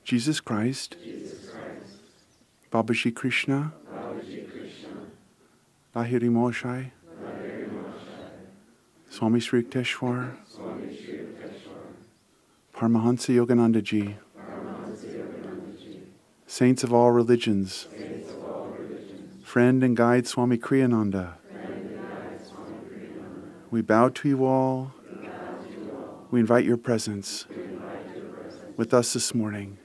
Jesus Christ, Babaji Krishna, Lahiri Moshai, Swami Sri Yukteswar, Paramahansa Yogananda Ji, saints of all religions, friend and guide Swami Kriyananda, we bow to you all. We invite your presence with us this morning.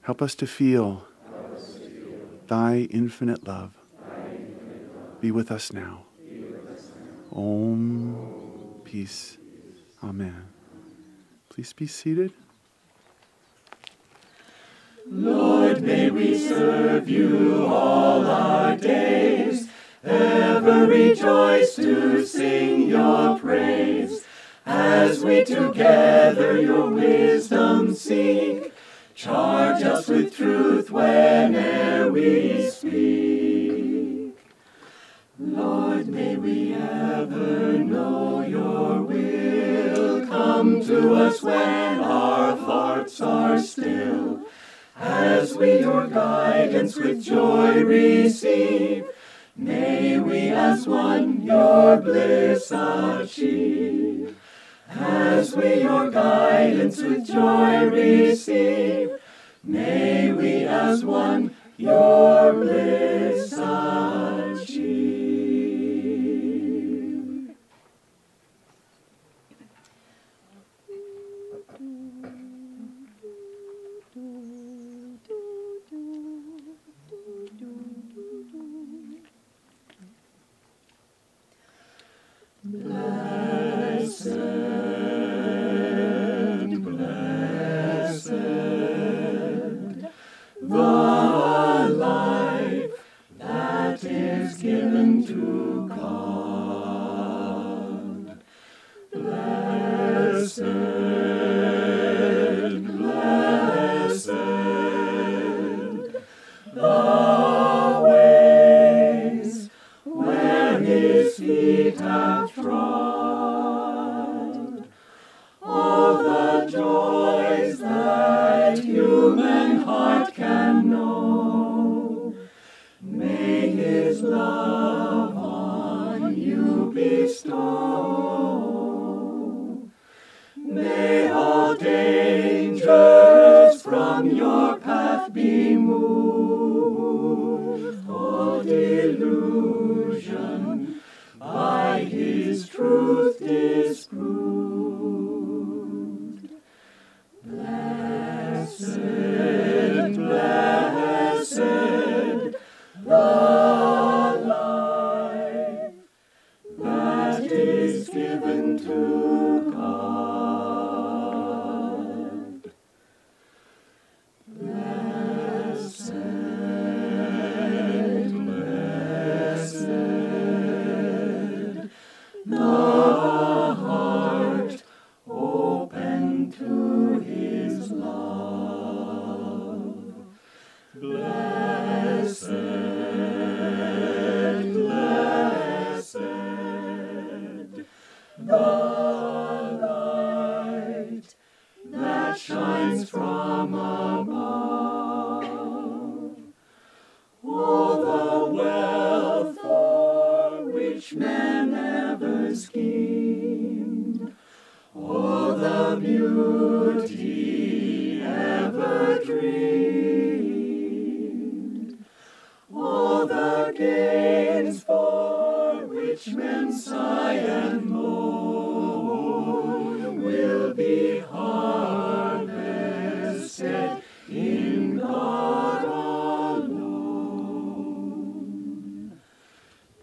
Help us to feel thy infinite love. Be with us now. Om. Peace. Amen. Please be seated. Lord, may we serve you all our days, ever rejoice to sing your praise, as we together your wisdom seek. Charge us with truth whene'er we speak. Lord, may we ever know your will. Come to us when our hearts are still, as we your guidance with joy receive. May we as one your bliss achieve. As we your guidance with joy receive, may we as one your bliss achieve. Blessed, blessed, the life that is given to God. Blessed, blessed, the ways where his feet have trod. All the joys that human heart can know, may his love on you bestow. May all dangers from your path be moved, all delusion by his truth disproved. Blessed, blessed, the life that is given to God. Blessed, blessed, the heart open to his love. Blessed, blessed, the light that shines from above. All the wealth for which men ever schemed, all the beauty ever dreamed, all the gains for which men sigh and moan, will be harvested in God alone.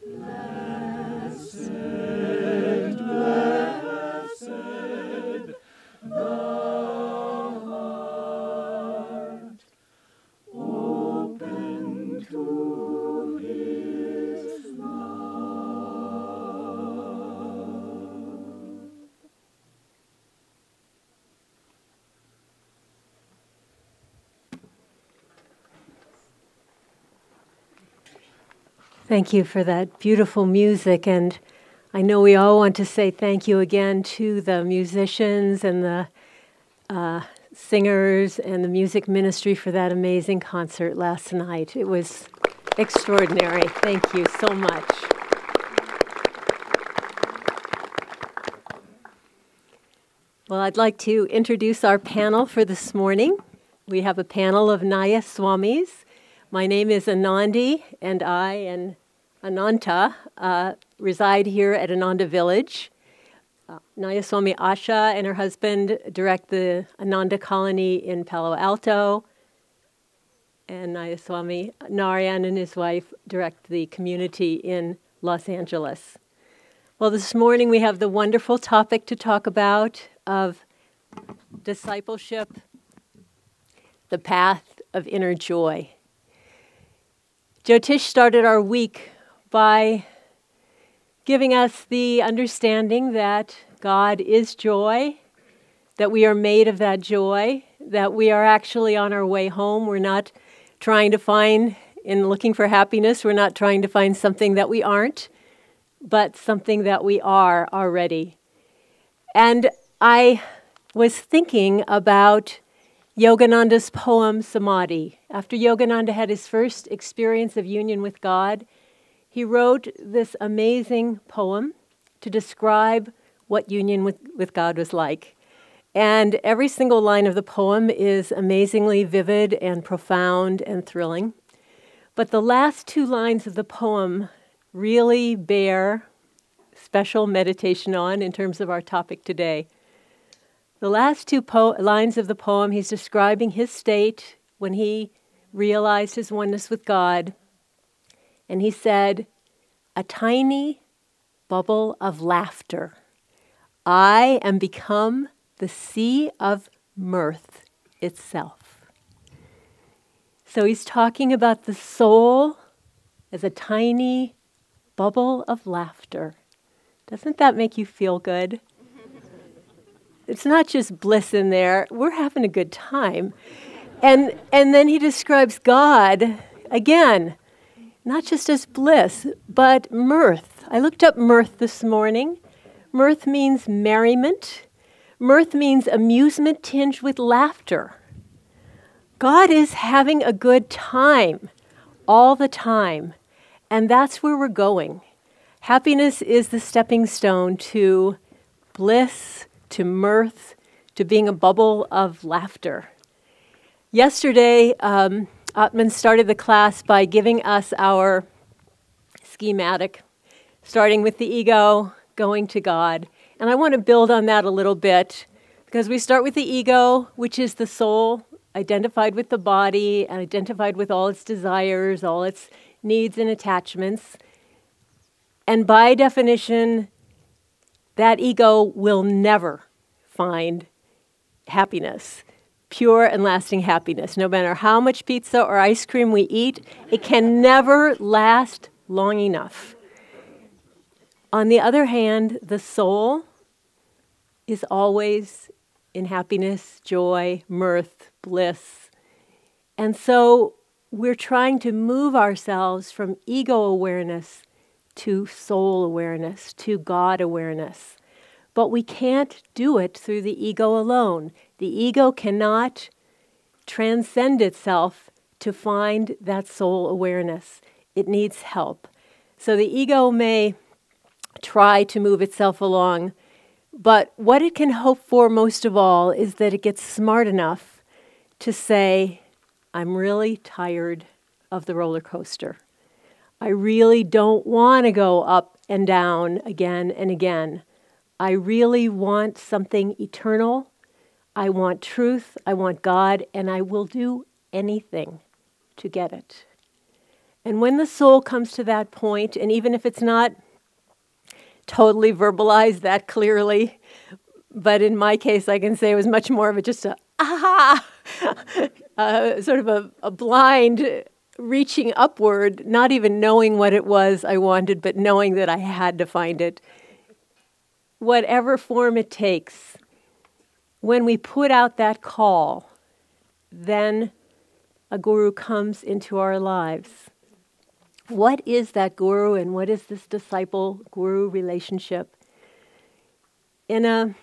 Blessed, blessed, the heart open to his love. Thank you for that beautiful music, and I know we all want to say thank you again to the musicians and the singers and the music ministry for that amazing concert last night. It was extraordinary. Thank you so much. Well, I'd like to introduce our panel for this morning. We have a panel of Naya Swamis. My name is Ananda, and I and Ananda reside here at Ananda Village. Naya Swami Asha and her husband direct the Ananda Colony in Palo Alto, and Naya Swami Narayan and his wife direct the community in Los Angeles. Well, this morning we have the wonderful topic to talk about of discipleship, the path of inner joy. Jyotish started our week by giving us the understanding that God is joy, that we are made of that joy, that we are actually on our way home. We're not trying to find, in looking for happiness, we're not trying to find something that we aren't, but something that we are already. And I was thinking about Yogananda's poem, Samadhi. After Yogananda had his first experience of union with God, he wrote this amazing poem to describe what union with God was like. And every single line of the poem is amazingly vivid and profound and thrilling. But the last two lines of the poem really bear special meditation on in terms of our topic today. The last two lines of the poem, he's describing his state when he realized his oneness with God. And he said, "A tiny bubble of laughter. I am become the sea of mirth itself." So he's talking about the soul as a tiny bubble of laughter. Doesn't that make you feel good? It's not just bliss in there. We're having a good time. And then he describes God, again, not just as bliss, but mirth. I looked up mirth this morning. Mirth means merriment. Mirth means amusement tinged with laughter. God is having a good time all the time, and that's where we're going. Happiness is the stepping stone to bliss, to mirth, to being a bubble of laughter. Yesterday, Atman started the class by giving us our schematic, starting with the ego, going to God. And I want to build on that a little bit, because we start with the ego, which is the soul, identified with the body, and identified with all its desires, all its needs and attachments. And by definition, that ego will never find happiness, pure and lasting happiness. No matter how much pizza or ice cream we eat, it can never last long enough. On the other hand, the soul is always in happiness, joy, mirth, bliss. And so we're trying to move ourselves from ego awareness to soul awareness, to God awareness. But we can't do it through the ego alone. The ego cannot transcend itself to find that soul awareness. It needs help. So the ego may try to move itself along, but what it can hope for most of all is that it gets smart enough to say, I'm really tired of the roller coaster. I really don't want to go up and down again and again. I really want something eternal. I want truth. I want God, and I will do anything to get it. And when the soul comes to that point, and even if it's not totally verbalized that clearly, but in my case, I can say it was much more of a just a aha, sort of a blind reaching upward, not even knowing what it was I wanted, but knowing that I had to find it. Whatever form it takes, when we put out that call, then a guru comes into our lives. What is that guru and what is this disciple-guru relationship? In a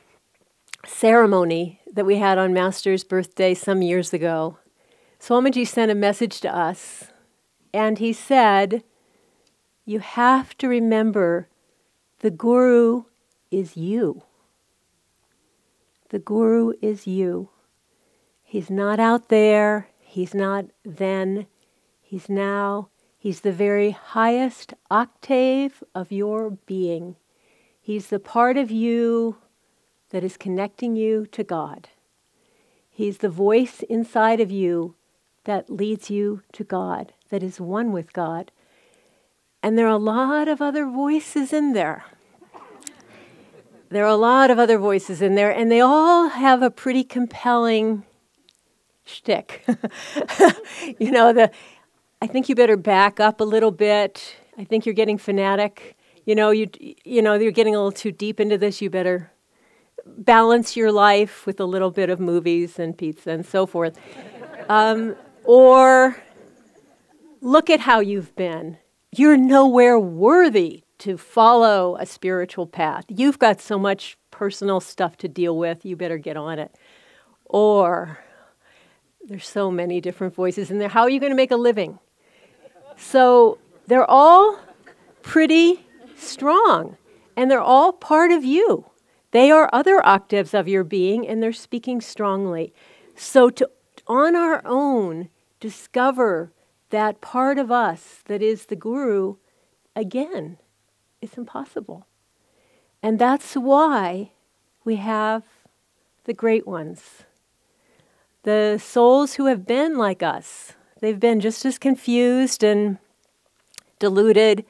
ceremony that we had on Master's birthday some years ago, Swamiji sent a message to us, and he said, you have to remember the Guru is you. The Guru is you. He's not out there. He's not then. He's now. He's the very highest octave of your being. He's the part of you that is connecting you to God. He's the voice inside of you that leads you to God, that is one with God. And there are a lot of other voices in there. There are a lot of other voices in there, and they all have a pretty compelling shtick. I think you better back up a little bit. I think you're getting fanatic. You're getting a little too deep into this. You better balance your life with a little bit of movies and pizza and so forth. Or look at how you've been. You're nowhere worthy to follow a spiritual path. You've got so much personal stuff to deal with. You better get on it. Or there's so many different voices in there. How are you going to make a living? So they're all pretty strong, and they're all part of you. They are other octaves of your being, and they're speaking strongly. So to, on our own, discover that part of us that is the Guru, again, it's impossible. And that's why we have the great ones. The souls who have been like us, they've been just as confused and deluded,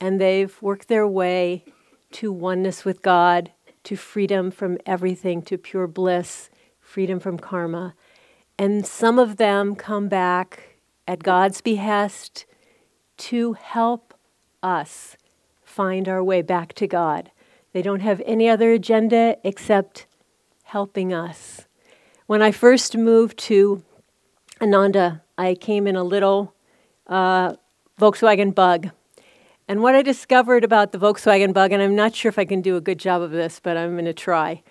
and they've worked their way to oneness with God, to freedom from everything, to pure bliss, freedom from karma. And some of them come back at God's behest to help us find our way back to God. They don't have any other agenda except helping us. When I first moved to Ananda, I came in a little Volkswagen Bug. And what I discovered about the Volkswagen Bug, and I'm not sure if I can do a good job of this, but I'm going to try,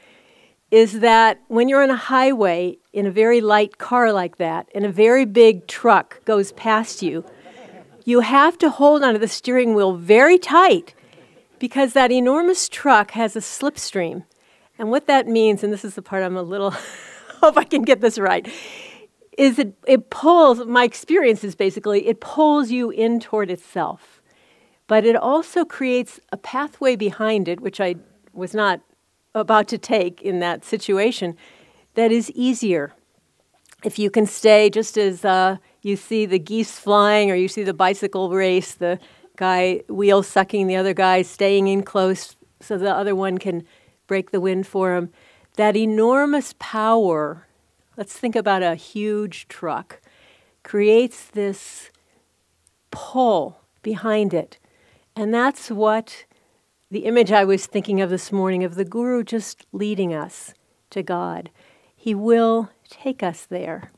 is that when you're on a highway in a very light car like that, and a very big truck goes past you, you have to hold onto the steering wheel very tight because that enormous truck has a slipstream. And what that means, and this is the part I'm a little, hope I can get this right, is it pulls, my experience is basically, it pulls you in toward itself. But it also creates a pathway behind it, which I was not about to take in that situation, that is easier. If you can stay, just as you see the geese flying or you see the bicycle race, the guy wheel sucking the other guy, staying in close so the other one can break the wind for him. That enormous power, let's think about a huge truck, creates this pull behind it. And that's what the image I was thinking of this morning of the Guru just leading us to God. He will take us there.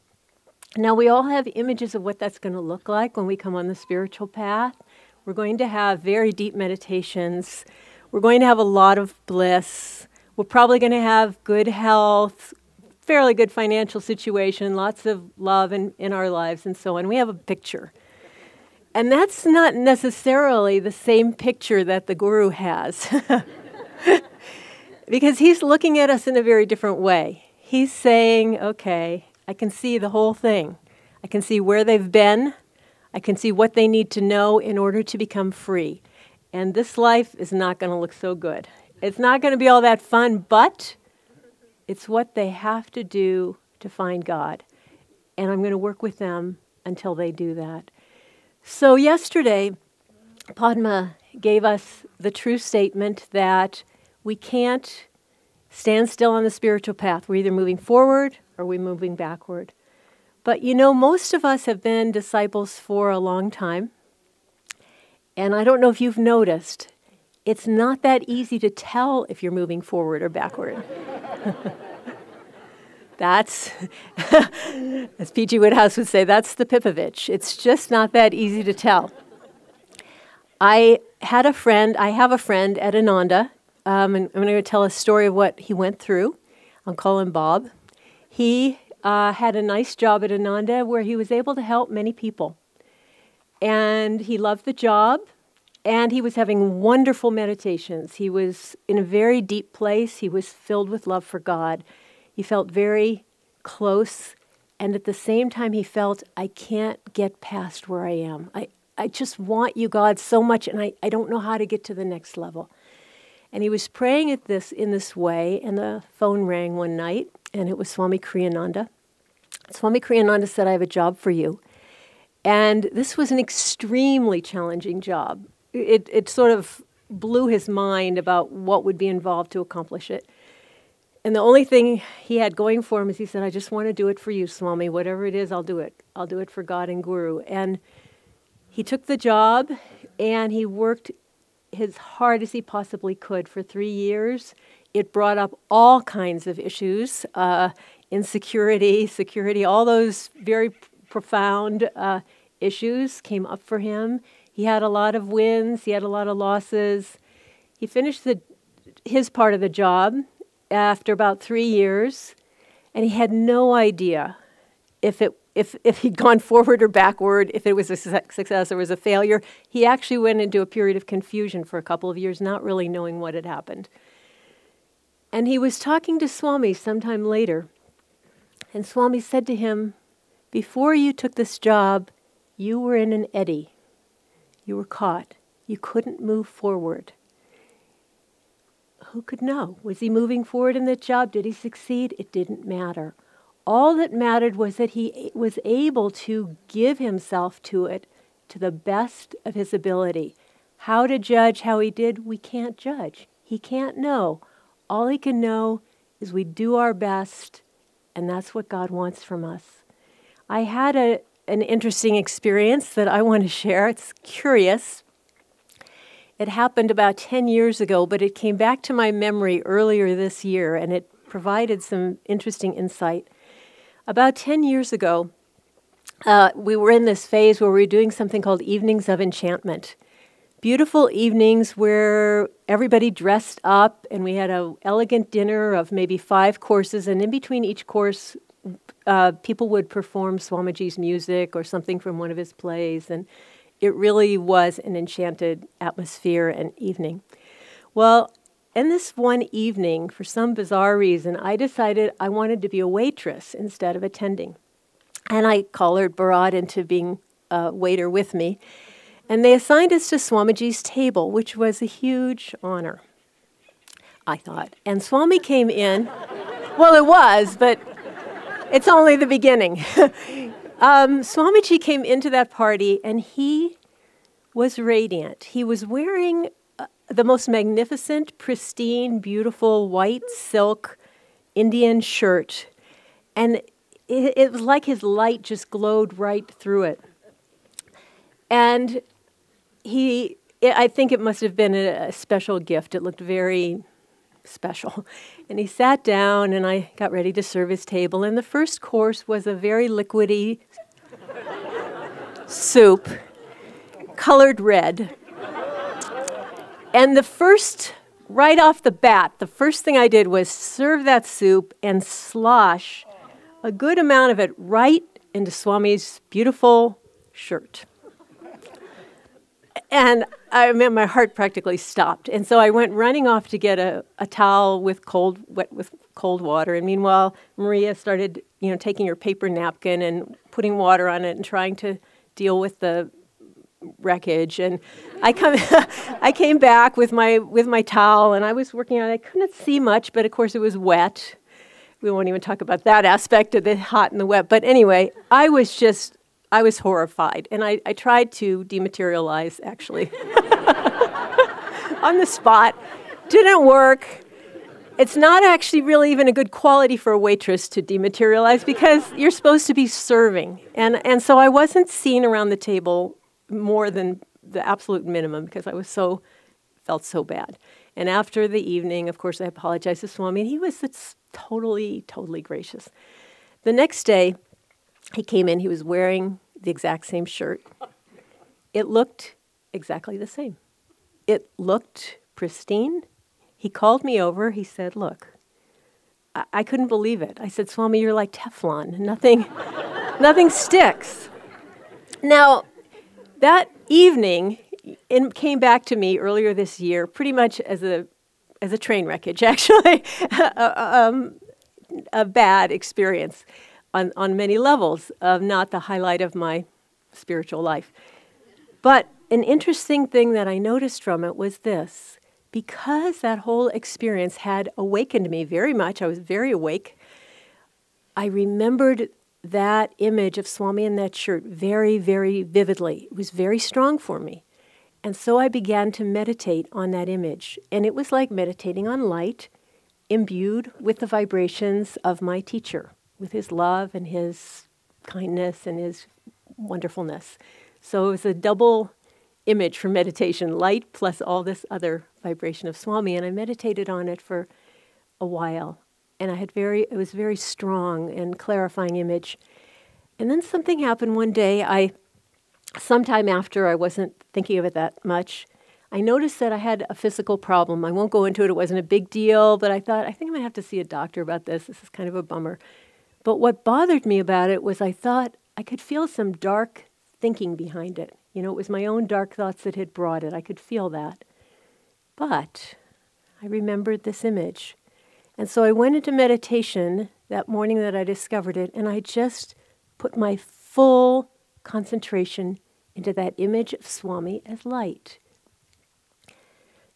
Now, we all have images of what that's going to look like when we come on the spiritual path. We're going to have very deep meditations. We're going to have a lot of bliss. We're probably going to have good health, fairly good financial situation, lots of love in our lives, and so on. We have a picture. And that's not necessarily the same picture that the Guru has. Because he's looking at us in a very different way. He's saying, okay, I can see the whole thing. I can see where they've been. I can see what they need to know in order to become free. And this life is not going to look so good. It's not going to be all that fun, but it's what they have to do to find God. And I'm going to work with them until they do that. So yesterday, Padma gave us the true statement that we can't stand still on the spiritual path. We're either moving forward or we're moving backward. But most of us have been disciples for a long time. And I don't know if you've noticed, it's not that easy to tell if you're moving forward or backward. That's, as P.G. Woodhouse would say, that's the Pipovich. It's just not that easy to tell. I have a friend at Ananda, and I'm going to tell a story of what he went through. I'll call him Bob. He had a nice job at Ananda where he was able to help many people. And he loved the job, and he was having wonderful meditations. He was in a very deep place. He was filled with love for God. He felt very close, and at the same time he felt, I can't get past where I am. I just want you, God, so much, and I don't know how to get to the next level. And he was praying in this way, and the phone rang one night, and it was Swami Kriyananda. Swami Kriyananda said, I have a job for you. And this was an extremely challenging job. It sort of blew his mind about what would be involved to accomplish it. And the only thing he had going for him is he said, I just want to do it for you, Swami. Whatever it is, I'll do it. I'll do it for God and Guru. And he took the job, and he worked as hard as he possibly could for 3 years. It brought up all kinds of issues, insecurity, security, all those very profound issues came up for him. He had a lot of wins. He had a lot of losses. He finished his part of the job after about 3 years, and he had no idea if he'd gone forward or backward, if it was a success or was a failure. He actually went into a period of confusion for a couple of years, not really knowing what had happened. And he was talking to Swami sometime later, and Swami said to him, before you took this job, you were in an eddy. You were caught. You couldn't move forward. Who could know? Was he moving forward in that job? Did he succeed? It didn't matter. All that mattered was that he was able to give himself to it to the best of his ability. How to judge how he did, we can't judge. He can't know. All he can know is we do our best, and that's what God wants from us. I had an interesting experience that I want to share. It's curious. It happened about 10 years ago, but it came back to my memory earlier this year, and it provided some interesting insight. About 10 years ago, we were in this phase where we were doing something called Evenings of Enchantment. Beautiful evenings where everybody dressed up, and we had an elegant dinner of maybe 5 courses, and in between each course, people would perform Swamiji's music or something from one of his plays, and it really was an enchanted atmosphere and evening. Well, in this one evening, for some bizarre reason, I decided I wanted to be a waitress instead of attending. And I collared Bharat into being a waiter with me. And they assigned us to Swamiji's table, which was a huge honor, I thought. And Swami came in. Well, it was, but it's only the beginning. Swamiji came into that party, and he was radiant. He was wearing the most magnificent, pristine, beautiful white silk Indian shirt. And it was like his light just glowed right through it. And I think it must have been a special gift. It looked very special. And he sat down, and I got ready to serve his table. And the first course was a very liquidy soup, colored red. And right off the bat, the first thing I did was serve that soup and slosh a good amount of it right into Swami's beautiful shirt. And my heart practically stopped. And so I went running off to get a towel wet with cold water. And meanwhile, Maria started, taking her paper napkin and putting water on it and trying to deal with the wreckage. And I came back with my towel, and I was working on it. I couldn't see much, but of course it was wet. We won't even talk about that aspect of the hot and the wet. But anyway, I was horrified, and I tried to dematerialize, actually, on the spot. Didn't work. It's not actually really even a good quality for a waitress to dematerialize, because you're supposed to be serving. And so I wasn't seen around the table more than the absolute minimum, because I felt so bad. And after the evening, of course, I apologized to Swami, and he was totally, totally gracious. The next day, he came in. He was wearing the exact same shirt. It looked exactly the same. It looked pristine. He called me over. He said, look, I couldn't believe it. I said, Swami, you're like Teflon. Nothing sticks. Now, that evening, it came back to me earlier this year, pretty much as a train wreckage, actually, a bad experience on many levels, not the highlight of my spiritual life. But an interesting thing that I noticed from it was this. Because that whole experience had awakened me very much, I was very awake, I remembered that image of Swami in that shirt very, very vividly. It was very strong for me. And so I began to meditate on that image. And it was like meditating on light, imbued with the vibrations of my teacher, with his love and his kindness and his wonderfulness. So it was a double image for meditation, light plus all this other vibration of Swami. And I meditated on it for a while. And it was a very strong and clarifying image. And then something happened one day. Sometime after, I wasn't thinking of it that much, I noticed that I had a physical problem. I won't go into it. It wasn't a big deal, but I thought, I think I might have to see a doctor about this. This is kind of a bummer. But what bothered me about it was I thought I could feel some dark thinking behind it. You know, it was my own dark thoughts that had brought it. I could feel that. But I remembered this image. And so I went into meditation that morning that I discovered it, and I just put my full concentration into that image of Swami as light.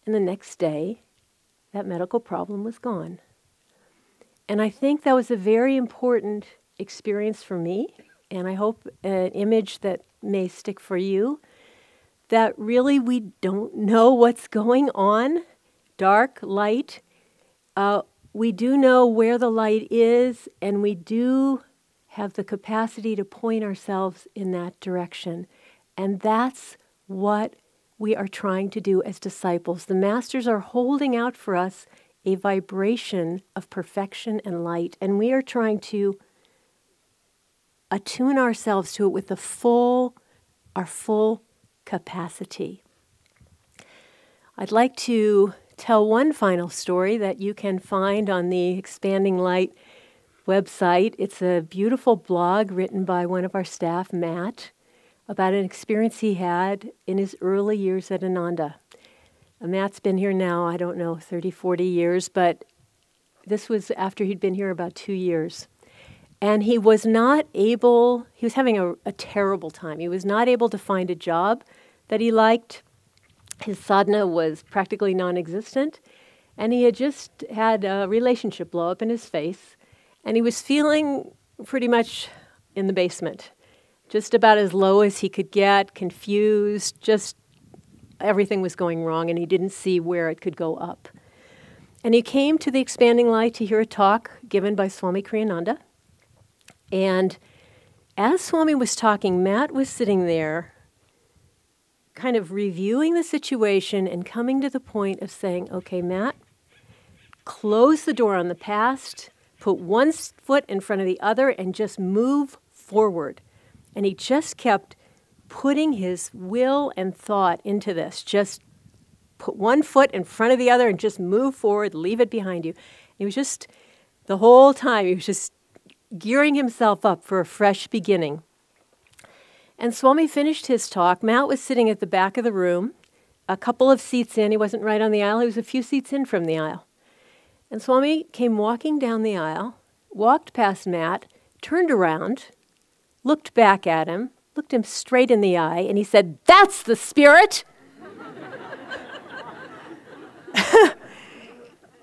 And the next day, that medical problem was gone. And I think that was a very important experience for me, and I hope an image that may stick for you, that really we don't know what's going on, dark, light. We do know where the light is, and we do have the capacity to point ourselves in that direction. And that's what we are trying to do as disciples. The masters are holding out for us a vibration of perfection and light, and we are trying to attune ourselves to it with our full capacity. I'd like to tell one final story that you can find on the Expanding Light website. It's a beautiful blog written by one of our staff, Matt, about an experience he had in his early years at Ananda. Matt's been here now, I don't know, 30, 40 years, but this was after he'd been here about 2 years. And he was having a terrible time. He was not able to find a job that he liked. His sadhana was practically non-existent, and he had just had a relationship blow up in his face, and he was feeling pretty much in the basement, just about as low as he could get, confused, just everything was going wrong, and he didn't see where it could go up. And he came to the Expanding Light to hear a talk given by Swami Kriyananda. And as Swami was talking, Matt was sitting there kind of reviewing the situation and coming to the point of saying, okay, Matt, close the door on the past, put one foot in front of the other, and just move forward. And he just kept putting his will and thought into this. Just put one foot in front of the other and just move forward, leave it behind you. He was just, the whole time, he was just gearing himself up for a fresh beginning. And Swami finished his talk. Matt was sitting at the back of the room, a couple of seats in. He wasn't right on the aisle. He was a few seats in from the aisle. And Swami came walking down the aisle, walked past Matt, turned around, looked back at him, looked him straight in the eye, and he said, "That's the spirit!"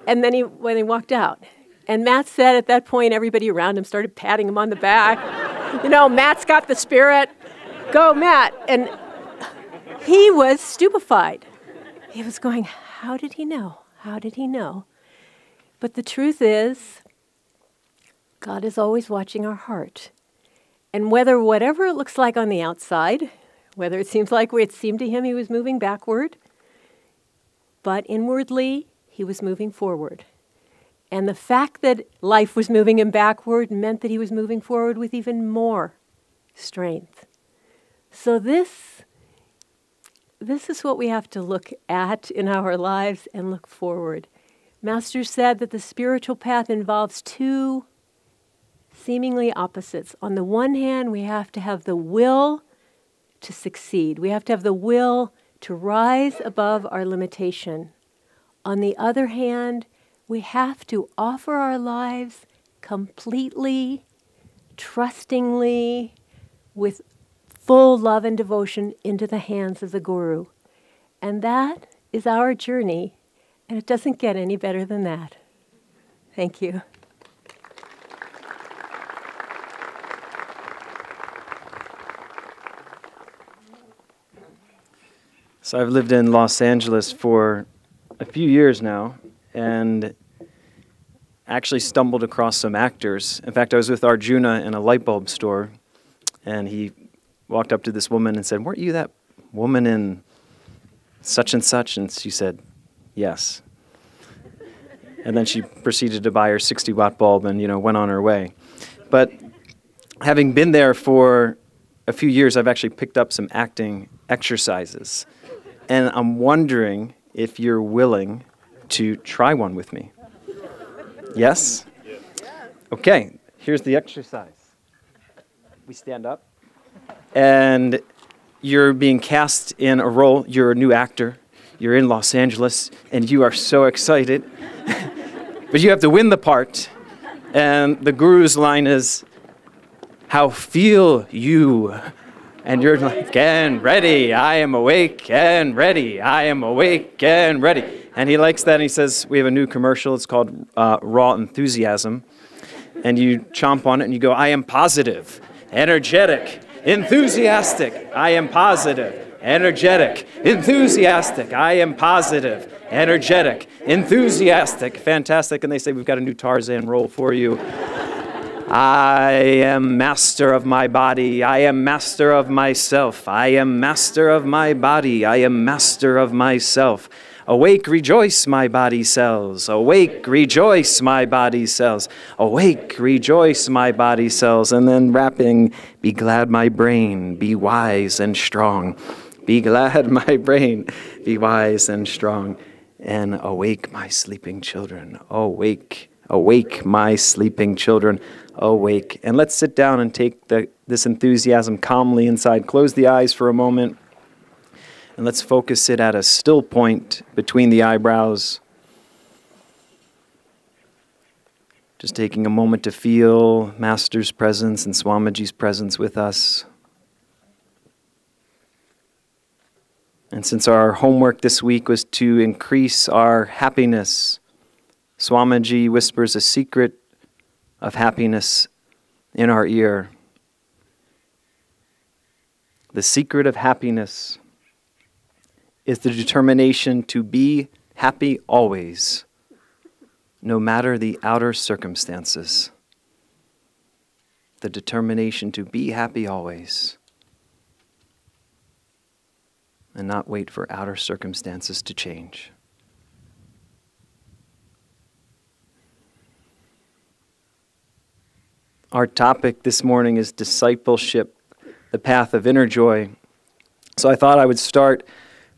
And then when he walked out. And Matt said at that point, everybody around him started patting him on the back. You know, Matt's got the spirit. Go, Matt. And he was stupefied. He was going, how did he know? How did he know? But the truth is, God is always watching our heart. And whatever it looks like on the outside, whether it seems like it seemed to him he was moving backward, but inwardly, he was moving forward. And the fact that life was moving him backward meant that he was moving forward with even more strength. So this is what we have to look at in our lives and look forward. Master said that the spiritual path involves two seemingly opposites. On the one hand, we have to have the will to succeed. We have to have the will to rise above our limitation. On the other hand, we have to offer our lives completely, trustingly, with full love and devotion into the hands of the Guru. And that is our journey, and it doesn't get any better than that. Thank you. So I've lived in Los Angeles for a few years now, and actually stumbled across some actors. In fact, I was with Arjuna in a light bulb store, and he walked up to this woman and said, "Weren't you that woman in such and such?" And she said, "Yes." And then she proceeded to buy her 60-watt bulb and, went on her way. But having been there for a few years, I've actually picked up some acting exercises. And I'm wondering if you're willing to try one with me. Yes? Okay, here's the exercise. We stand up, and you're being cast in a role. You're a new actor. You're in Los Angeles, and you are so excited. But you have to win the part. And the Guru's line is, "How feel you?" And you're like, "And ready, I am awake, and ready, I am awake, and ready." And he likes that, and he says, "We have a new commercial, it's called Raw Enthusiasm." And you chomp on it, and you go, "I am positive, energetic, enthusiastic. I am positive, energetic, enthusiastic. I am positive, energetic, enthusiastic." Fantastic. And they say, "We've got a new Tarzan role for you. I am master of my body. I am master of myself. I am master of my body. I am master of myself. Awake, rejoice, my body cells. Awake, rejoice, my body cells. Awake, rejoice, my body cells." And then rapping, "Be glad, my brain, be wise and strong. Be glad, my brain, be wise and strong. And awake, my sleeping children. Awake, awake, my sleeping children. Awake." And let's sit down and take this enthusiasm calmly inside. Close the eyes for a moment. And let's focus it at a still point between the eyebrows. Just taking a moment to feel Master's presence and Swamiji's presence with us. And since our homework this week was to increase our happiness, Swamiji whispers a secret of happiness in our ear. The secret of happiness is the determination to be happy always, no matter the outer circumstances. The determination to be happy always, and not wait for outer circumstances to change. Our topic this morning is discipleship, the path of inner joy. So I thought I would start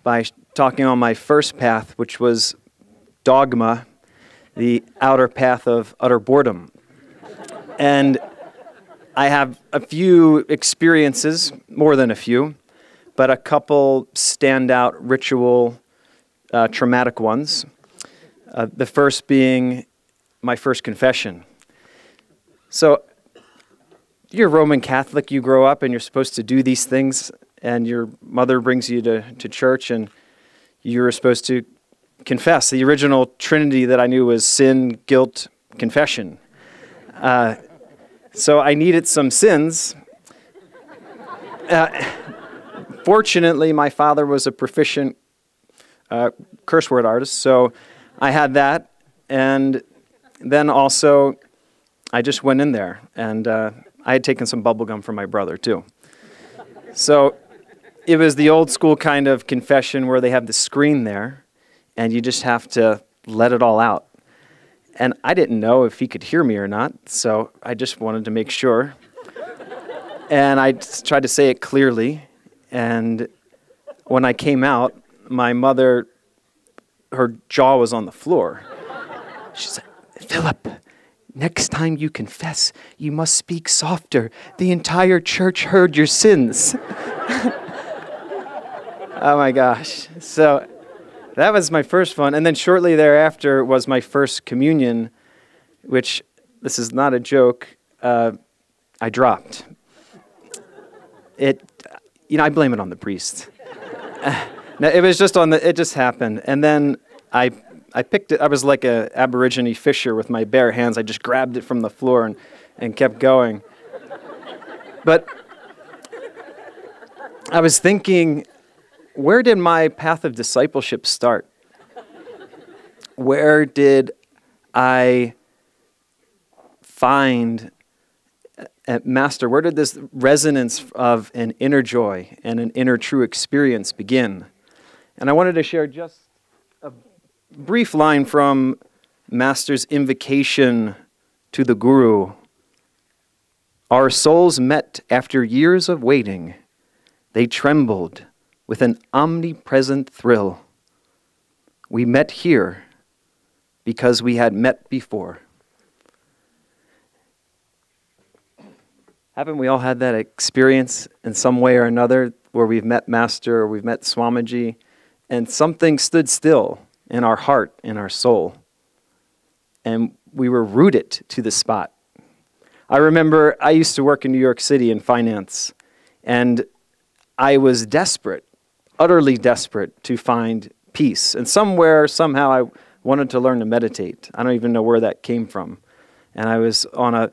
by talking on my first path, which was dogma, the outer path of utter boredom. And I have a few experiences, more than a few, but a couple standout ritual, traumatic ones. The first being my first confession. So you're Roman Catholic, you grow up and you're supposed to do these things, and your mother brings you to church and you're supposed to confess. The original Trinity that I knew was sin, guilt, confession. So I needed some sins. Fortunately, my father was a proficient curse word artist, so I had that. And then also, I just went in there, and I had taken some bubble gum from my brother, too. So it was the old school kind of confession where they have the screen there, and you just have to let it all out. And I didn't know if he could hear me or not, so I just wanted to make sure. And I tried to say it clearly, and when I came out, my mother, her jaw was on the floor. She said, Philip, next time you confess, you must speak softer. The entire church heard your sins. Oh my gosh. So that was my first one. And then shortly thereafter was my first communion, which, this is not a joke, I dropped. I blame it on the priest. No, it was just it just happened. And then I picked it. I was like a Aborigine fisher with my bare hands. I just grabbed it from the floor and kept going. But I was thinking, where did my path of discipleship start? Where did I find, Master, where did this resonance of an inner joy and an inner true experience begin? And I wanted to share just a brief line from Master's invocation to the Guru. Our souls met after years of waiting. They trembled with an omnipresent thrill. We met here because we had met before. Haven't we all had that experience in some way or another where we've met Master or we've met Swamiji and something stood still in our heart, in our soul, and we were rooted to the spot? I remember I used to work in New York City in finance, and I was desperate, utterly desperate to find peace. And somewhere, somehow, I wanted to learn to meditate. I don't even know where that came from. And I was on a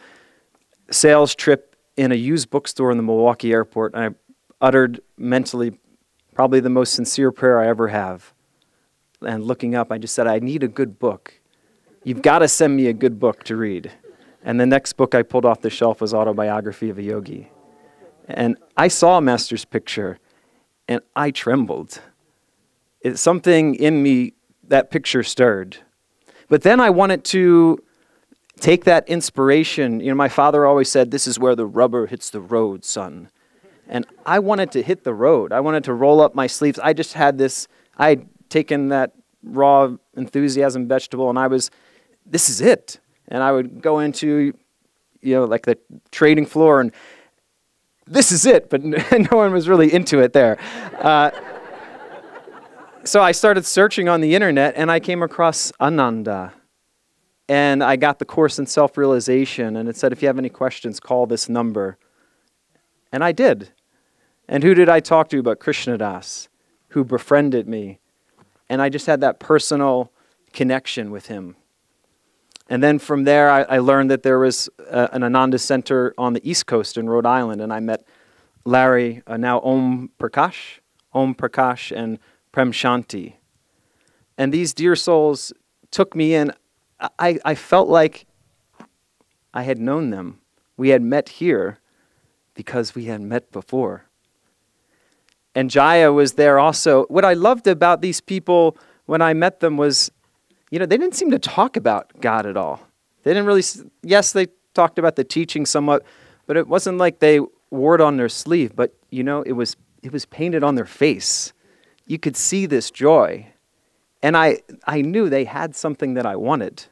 sales trip in a used bookstore in the Milwaukee airport, and I uttered mentally probably the most sincere prayer I ever have. And looking up, I just said, I need a good book. You've got to send me a good book to read. And the next book I pulled off the shelf was Autobiography of a Yogi. And I saw Master's picture, and I trembled. It's something in me that picture stirred. But then I wanted to take that inspiration. You know, my father always said, this is where the rubber hits the road, son. And I wanted to hit the road. I wanted to roll up my sleeves. I just had this, I had taken that raw enthusiasm vegetable, and this is it. And I would go into, like the trading floor, and this is it, but no one was really into it there. So I started searching on the internet, and I came across Ananda. And I got the Course in Self-Realization, and it said, if you have any questions, call this number. And I did. And who did I talk to but Krishnadas, who befriended me. And I just had that personal connection with him. And then from there, I learned that there was an Ananda Center on the East Coast in Rhode Island, and I met Larry, now Om Prakash, and Prem Shanti. And these dear souls took me in. I felt like I had known them. We had met here because we had met before. And Jaya was there also. What I loved about these people when I met them was, they didn't seem to talk about God at all. They didn't really, yes, they talked about the teaching somewhat, but it wasn't like they wore it on their sleeve, but it was painted on their face. You could see this joy. And I knew they had something that I wanted.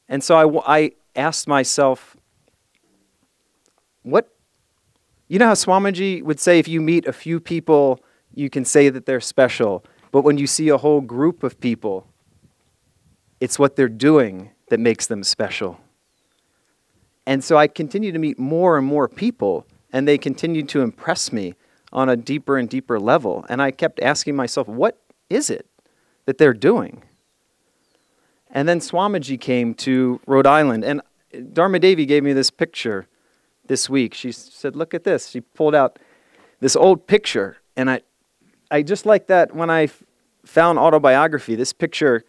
And so I asked myself, how Swamiji would say if you meet a few people, you can say that they're special. But when you see a whole group of people, it's what they're doing that makes them special. And so I continued to meet more and more people, and they continued to impress me on a deeper and deeper level. And I kept asking myself, what is it that they're doing? And then Swamiji came to Rhode Island, and Dharma Devi gave me this picture this week. She said, look at this. She pulled out this old picture, and I just like that when I found Autobiography, this picture,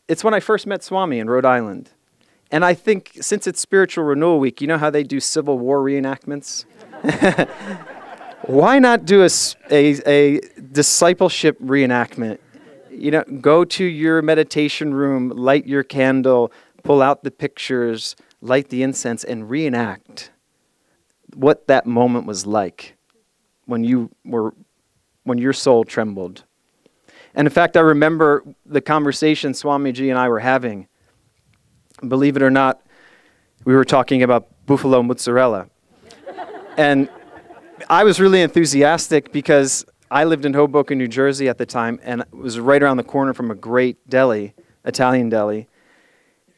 it's when I first met Swami in Rhode Island. And I think since it's Spiritual Renewal Week, you know how they do Civil War reenactments? Why not do a discipleship reenactment? Go to your meditation room, light your candle, pull out the pictures, light the incense, and reenact what that moment was like when your soul trembled. And in fact, I remember the conversation Swamiji and I were having. Believe it or not, we were talking about buffalo mozzarella. And I was really enthusiastic because I lived in Hoboken, New Jersey at the time, and it was right around the corner from a great deli, Italian deli.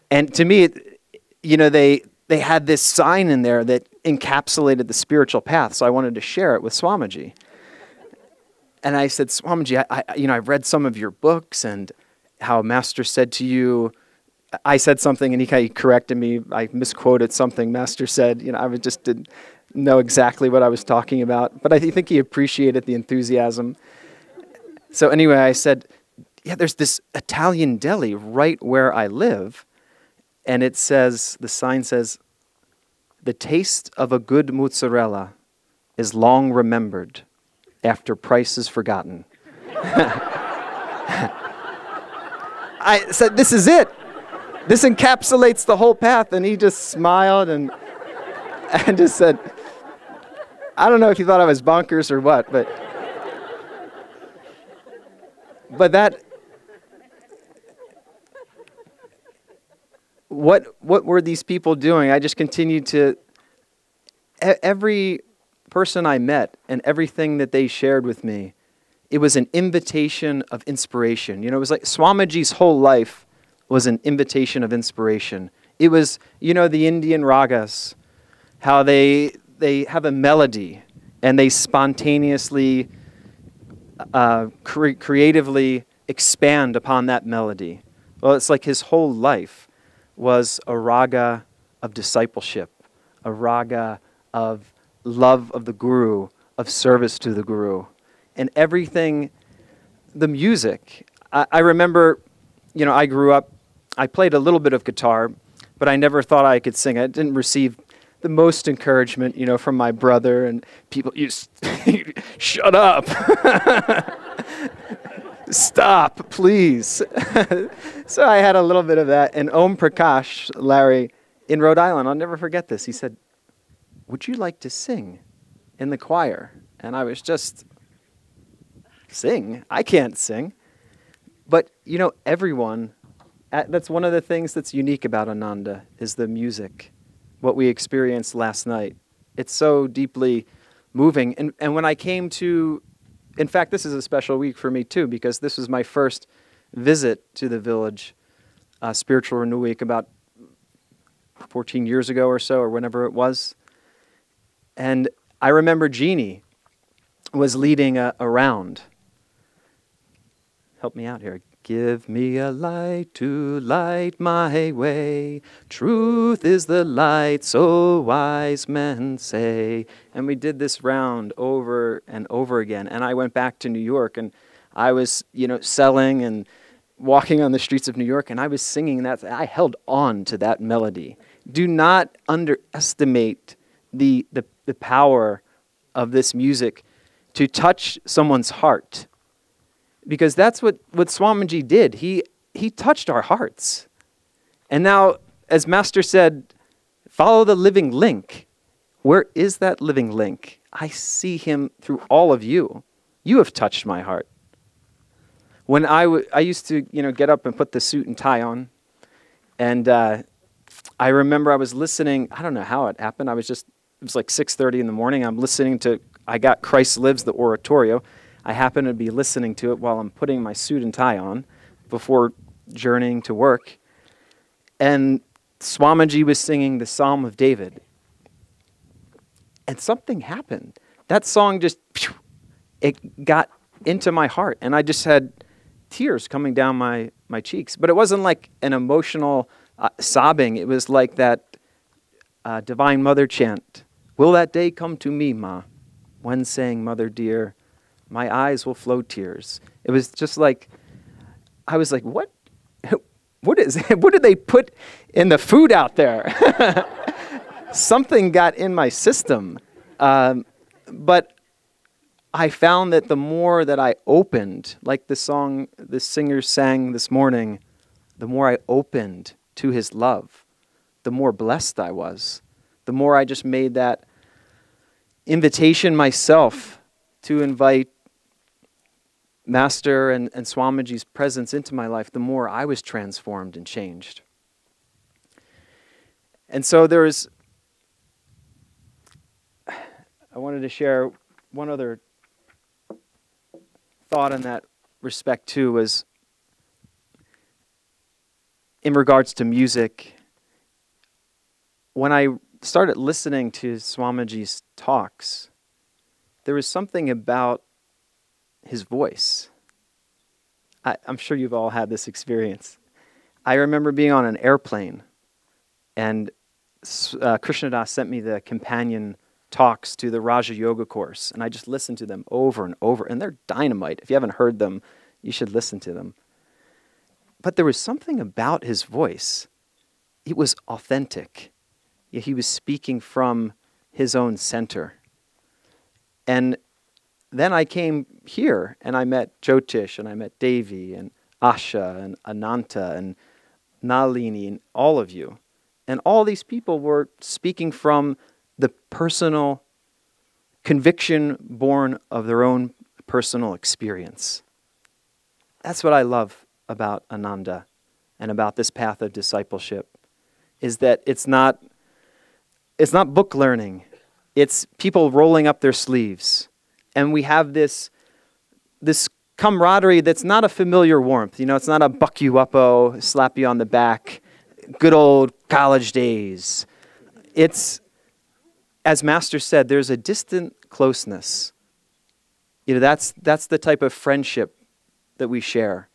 And to me, they had this sign in there that encapsulated the spiritual path, so I wanted to share it with Swamiji. And I said, Swamiji, I've read some of your books and how Master said to you, I said something and he corrected me. I misquoted something Master said. I just didn't know exactly what I was talking about, but I think he appreciated the enthusiasm. So anyway, I said, yeah, there's this Italian deli right where I live, and the sign says, the taste of a good mozzarella is long remembered after price is forgotten. I said, this is it. This encapsulates the whole path. And he just smiled and just said, I don't know if he thought I was bonkers or what, but what were these people doing? I just continued to, every person I met and everything that they shared with me, it was an invitation of inspiration. It was like Swamiji's whole life was an invitation of inspiration. It was, the Indian ragas, how they have a melody and they spontaneously, creatively expand upon that melody. Well, it's like his whole life was a raga of discipleship, a raga of love of the Guru, of service to the Guru. And everything, the music, I remember, I grew up, I played a little bit of guitar, but I never thought I could sing. I didn't receive the most encouragement, from my brother and people. Shut up. Stop, please. So I had a little bit of that. And Om Prakash, Larry, in Rhode Island, I'll never forget this. He said, would you like to sing in the choir? And I was just, sing? I can't sing. But, everyone, that's one of the things that's unique about Ananda is the music, what we experienced last night. It's so deeply moving. And when I came to, in fact, this is a special week for me too, because this was my first visit to the village, Spiritual Renewal Week, about 14 years ago or so, or whenever it was. And I remember Jeannie was leading a round. Help me out here. Give me a light to light my way. Truth is the light, so wise men say. And we did this round over and over again. And I went back to New York, and I was, selling and walking on the streets of New York, and I was singing that. I held on to that melody. Do not underestimate the power of this music to touch someone's heart. Because that's what Swamiji did. He touched our hearts. And now, as Master said, follow the living link. Where is that living link? I see him through all of you. You have touched my heart. When I used to, get up and put the suit and tie on. And I remember I was listening. I don't know how it happened. It was like 6:30 in the morning. I'm listening to, I got Christ Lives, the oratorio. I happen to be listening to it while I'm putting my suit and tie on before journeying to work. And Swamiji was singing the Psalm of David. And something happened. That song just, it got into my heart. And I just had tears coming down my cheeks. But it wasn't like an emotional sobbing. It was like that Divine Mother chant. Will that day come to me, Ma? When saying, Mother dear, my eyes will flow tears. It was just like, I was like, what? What did they put in the food out there? Something got in my system. But I found that the more that I opened, like the song the singer sang this morning, the more I opened to his love, the more blessed I was. The more I just made that invitation myself to invite Master and Swamiji's presence into my life, the more I was transformed and changed. And so I wanted to share one other thought in that respect too, was in regards to music. When I started listening to Swamiji's talks, there was something about his voice. I'm sure you've all had this experience. I remember being on an airplane, and Krishnadas sent me the companion talks to the Raja Yoga course, and I just listened to them over and over, and they're dynamite. If you haven't heard them, you should listen to them. But there was something about his voice. It was authentic. He was speaking from his own center. And then I came here, and I met Jyotish, and I met Devi, and Asha, and Ananta, and Nalini, and all of you. And all these people were speaking from the personal conviction born of their own personal experience. That's what I love about Ananda and about this path of discipleship, is that it's not book learning. It's people rolling up their sleeves. And we have this camaraderie that's not a familiar warmth. It's not a buck you up-o, slap you on the back, good old college days. It's, as Master said, there's a distant closeness. That's the type of friendship that we share.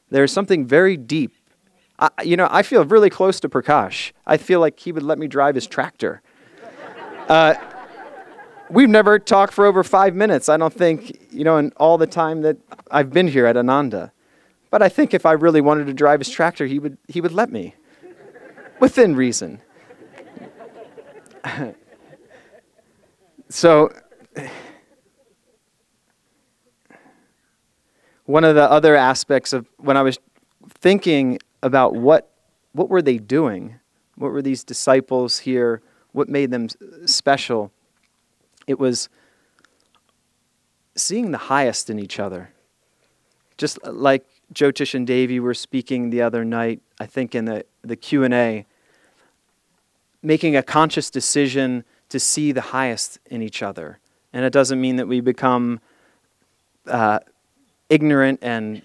There's something very deep. I feel really close to Prakash. I feel like he would let me drive his tractor. We've never talked for over 5 minutes, I don't think, in all the time that I've been here at Ananda. But I think if I really wanted to drive his tractor, he would let me, within reason. So, one of the other aspects of when I was thinking about what were they doing, what were these disciples here, what made them special, it was seeing the highest in each other. Just like Jyotish and Devi were speaking the other night, I think in the Q&A, making a conscious decision to see the highest in each other. And it doesn't mean that we become ignorant and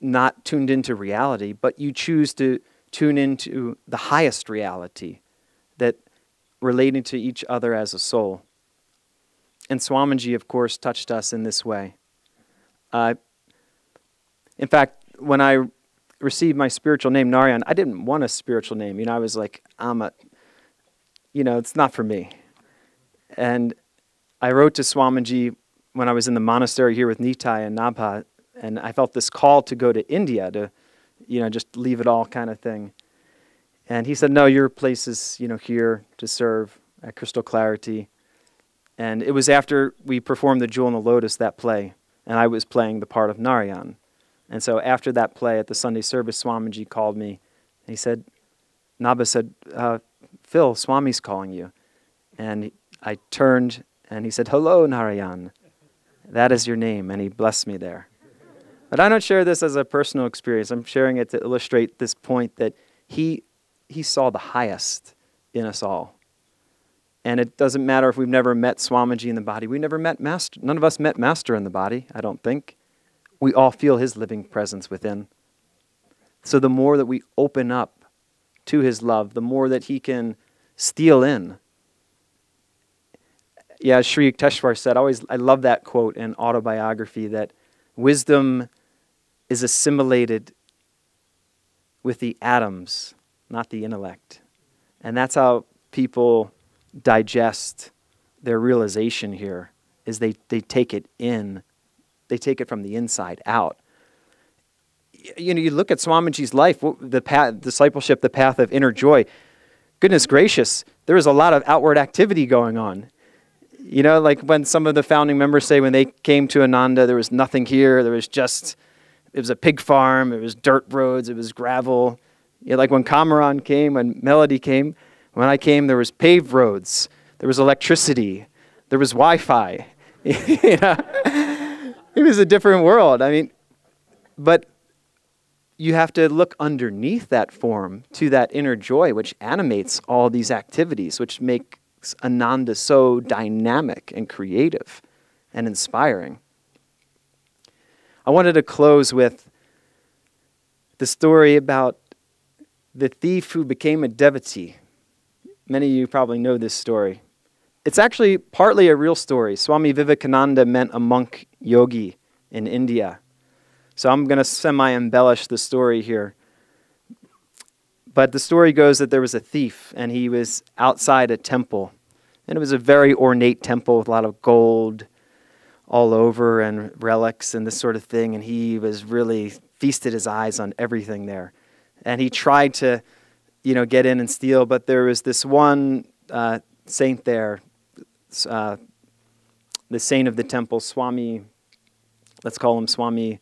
not tuned into reality, but you choose to tune into the highest reality, that relating to each other as a soul. And Swamiji, of course, touched us in this way. In fact, when I received my spiritual name, Narayan, I didn't want a spiritual name. I was like, it's not for me. And I wrote to Swamiji when I was in the monastery here with Nitai and Nabha, and I felt this call to go to India to, just leave it all kind of thing. And he said, no, your place is, here to serve at Crystal Clarity. And it was after we performed the Jewel in the Lotus, that play, and I was playing the part of Narayan. And so after that play at the Sunday service, Swamiji called me. And he said, Nabha said, Phil, Swami's calling you. And I turned, and he said, hello, Narayan. That is your name, and he blessed me there. But I don't share this as a personal experience. I'm sharing it to illustrate this point that he saw the highest in us all. And it doesn't matter if we've never met Swamiji in the body. We never met Master. None of us met Master in the body, I don't think. We all feel his living presence within. So the more that we open up to his love, the more that he can steal in. Yeah, Sri Yukteswar said, I love that quote in Autobiography, that wisdom is assimilated with the atoms, not the intellect. And that's how people digest their realization here, is they take it in. They take it from the inside out. You look at Swamiji's life, the path, discipleship, the path of inner joy. Goodness gracious, there was a lot of outward activity going on. Like when some of the founding members say when they came to Ananda, there was nothing here. It was a pig farm. It was dirt roads. It was gravel. Like when Kamaran came, when Melody came, when I came, there was paved roads. There was electricity. There was Wi-Fi. It was a different world. I mean, but you have to look underneath that form to that inner joy, which animates all these activities, which makes Ananda so dynamic and creative and inspiring. I wanted to close with the story about the thief who became a devotee. Many of you probably know this story. It's actually partly a real story. Swami Vivekananda meant a monk yogi in India. So I'm going to semi-embellish the story here. But the story goes that there was a thief, and he was outside a temple. And it was a very ornate temple with a lot of gold all over and relics and this sort of thing. And he was really feasted his eyes on everything there. And he tried to, get in and steal, but there was this one saint there, the saint of the temple, Swami, let's call him Swami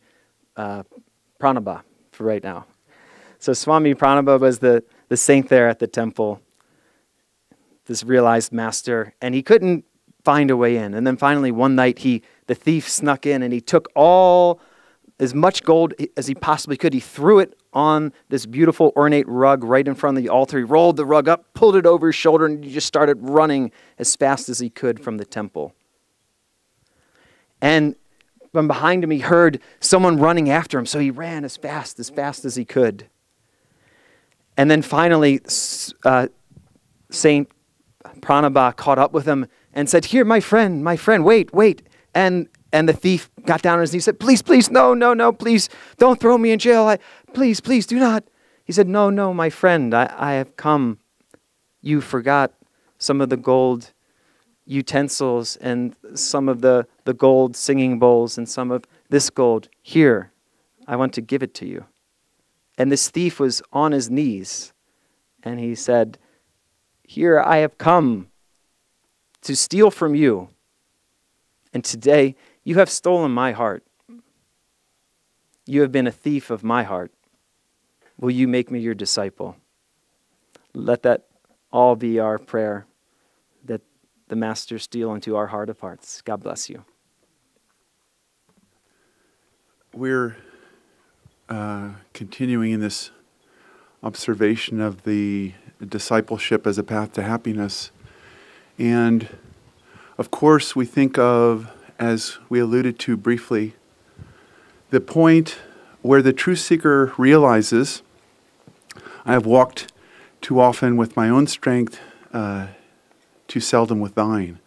Pranaba for right now. So Swami Pranaba was the saint there at the temple, this realized master, and he couldn't find a way in. And then finally one night the thief snuck in and he took as much gold as he possibly could. He threw it on this beautiful ornate rug right in front of the altar. He rolled the rug up, pulled it over his shoulder, and he just started running as fast as he could from the temple. And from behind him, he heard someone running after him, so he ran as fast as he could. And then finally, Saint Pranaba caught up with him and said, "Here, my friend, wait. And the thief got down on his knees and said, please, no, please, don't throw me in jail. Please, do not." He said, no, my friend, I have come. You forgot some of the gold utensils and some of the gold singing bowls and some of this gold. Here, I want to give it to you. And this thief was on his knees, and he said, "Here I have come to steal from you. And today you have stolen my heart. You have been a thief of my heart. Will you make me your disciple?" Let that all be our prayer, that the Master steal into our heart of hearts. God bless you. We're continuing in this observation of the discipleship as a path to happiness. And of course, we think of, as we alluded to briefly, the point where the truth seeker realizes, I have walked too often with my own strength, too seldom with thine.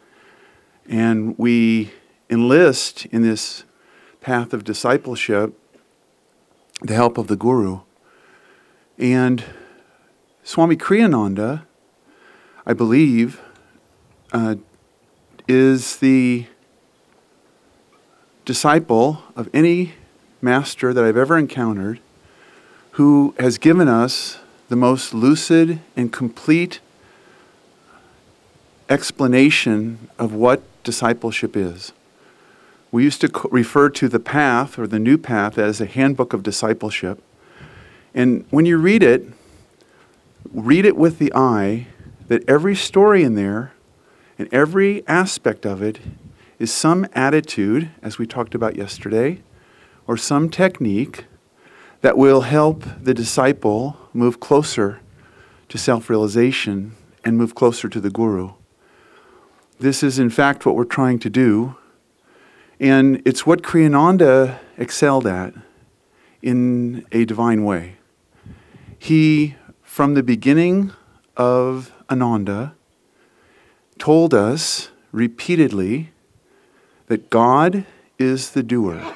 And we enlist in this path of discipleship the help of the Guru. And Swami Kriyananda, I believe, is the disciple of any master that I've ever encountered who has given us the most lucid and complete explanation of what discipleship is. We used to refer to the path or the new path as a handbook of discipleship. And when you read it with the eye that every story in there and every aspect of it is some attitude, as we talked about yesterday, or some technique that will help the disciple move closer to self-realization and move closer to the Guru. This is in fact what we're trying to do, and it's what Kriyananda excelled at in a divine way. He, from the beginning of Ananda, told us repeatedly that God is the doer,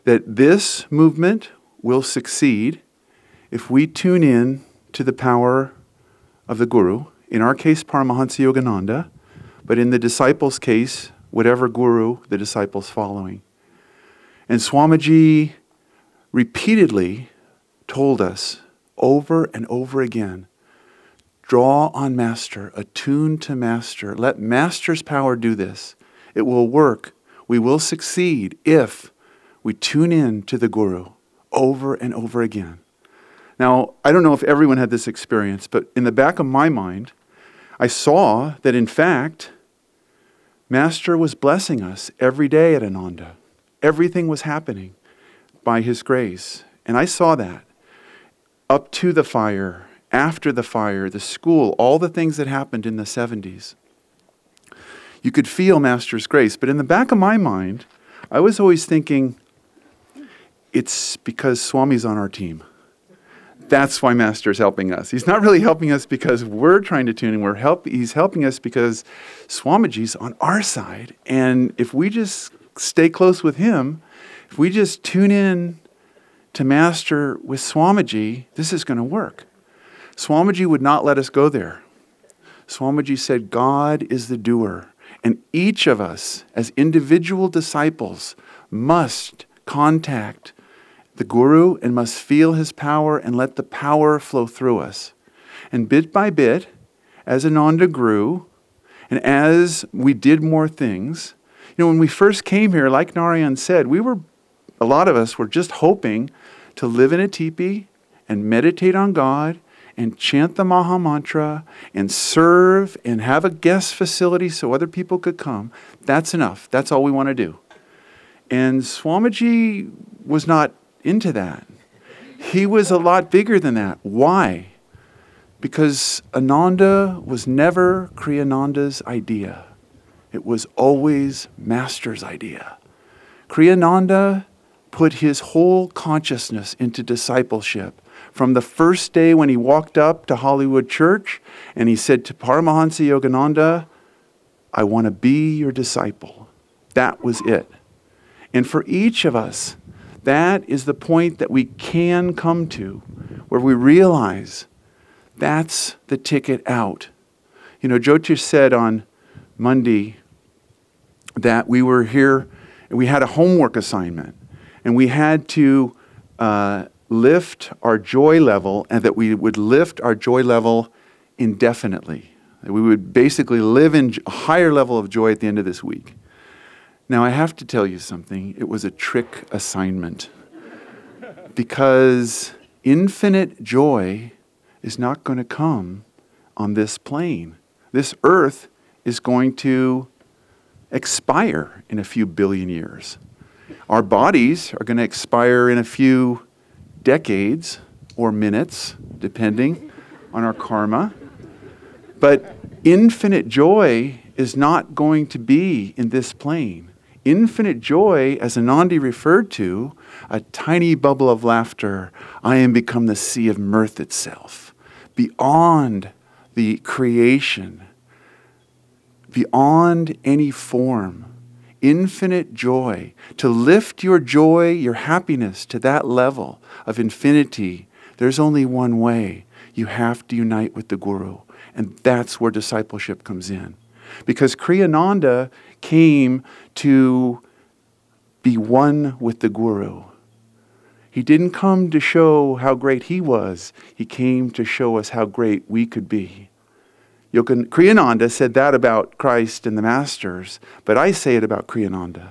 that this movement will succeed if we tune in to the power of the Guru, in our case Paramahansa Yogananda, but in the disciple's case, whatever Guru the disciple's following. And Swamiji repeatedly told us over and over again, draw on Master, attune to Master, let Master's power do this. It will work. We will succeed if we tune in to the Guru over and over again. Now, I don't know if everyone had this experience, but in the back of my mind, I saw that in fact, Master was blessing us every day at Ananda. Everything was happening by his grace. And I saw that. Up to the fire, after the fire, the school, all the things that happened in the 70s. You could feel Master's grace. But in the back of my mind, I was always thinking, it's because Swami's on our team. That's why Master's helping us. He's not really helping us because we're trying to tune in. He's helping us because Swamiji's on our side. And if we just stay close with him, if we just tune in to Master with Swamiji, this is going to work. Swamiji would not let us go there. Swamiji said, God is the doer. And each of us, as individual disciples, must contact the Guru and must feel his power and let the power flow through us. And bit by bit, as Ananda grew, and as we did more things, when we first came here, like Narayan said, a lot of us were just hoping to live in a teepee and meditate on God and chant the Maha Mantra and serve and have a guest facility so other people could come. That's enough. That's all we want to do. And Swamiji was not into that. He was a lot bigger than that. Why? Because Ananda was never Kriyananda's idea. It was always Master's idea. Kriyananda put his whole consciousness into discipleship. From the first day when he walked up to Hollywood Church and he said to Paramahansa Yogananda, I want to be your disciple. That was it. And for each of us, that is the point that we can come to, where we realize that's the ticket out. Jyotish said on Monday that we were here and we had a homework assignment and we had to lift our joy level, and that we would lift our joy level indefinitely. We would basically live in a higher level of joy at the end of this week. Now, I have to tell you something. It was a trick assignment because infinite joy is not going to come on this plane. This earth is going to expire in a few billion years. Our bodies are going to expire in a few decades or minutes, depending on our karma. But infinite joy is not going to be in this plane. Infinite joy, as Ananda referred to, a tiny bubble of laughter, I am become the sea of mirth itself. Beyond the creation, beyond any form, infinite joy. To lift your joy, your happiness to that level of infinity, there's only one way. You have to unite with the Guru. And that's where discipleship comes in. Because Kriyananda came to be one with the Guru. He didn't come to show how great he was. He came to show us how great we could be. Kriyananda said that about Christ and the Masters, but I say it about Kriyananda.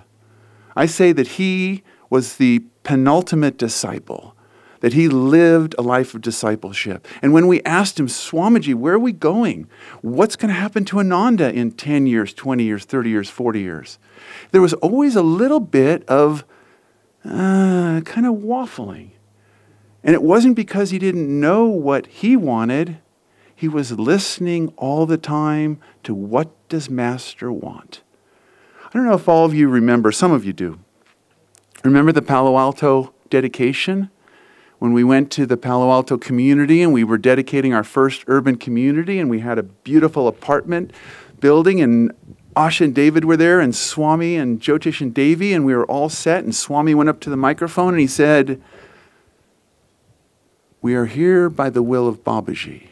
I say that he was the penultimate disciple, that he lived a life of discipleship. And when we asked him, Swamiji, where are we going? What's going to happen to Ananda in 10 years, 20 years, 30 years, 40 years? There was always a little bit of kind of waffling. And it wasn't because he didn't know what he wanted. He was listening all the time to what does Master want. I don't know if all of you remember, some of you do. Remember the Palo Alto dedication? When we went to the Palo Alto community and we were dedicating our first urban community and we had a beautiful apartment building and Asha and David were there and Swami and Jyotish and Devi and we were all set and Swami went up to the microphone and he said, we are here by the will of Babaji.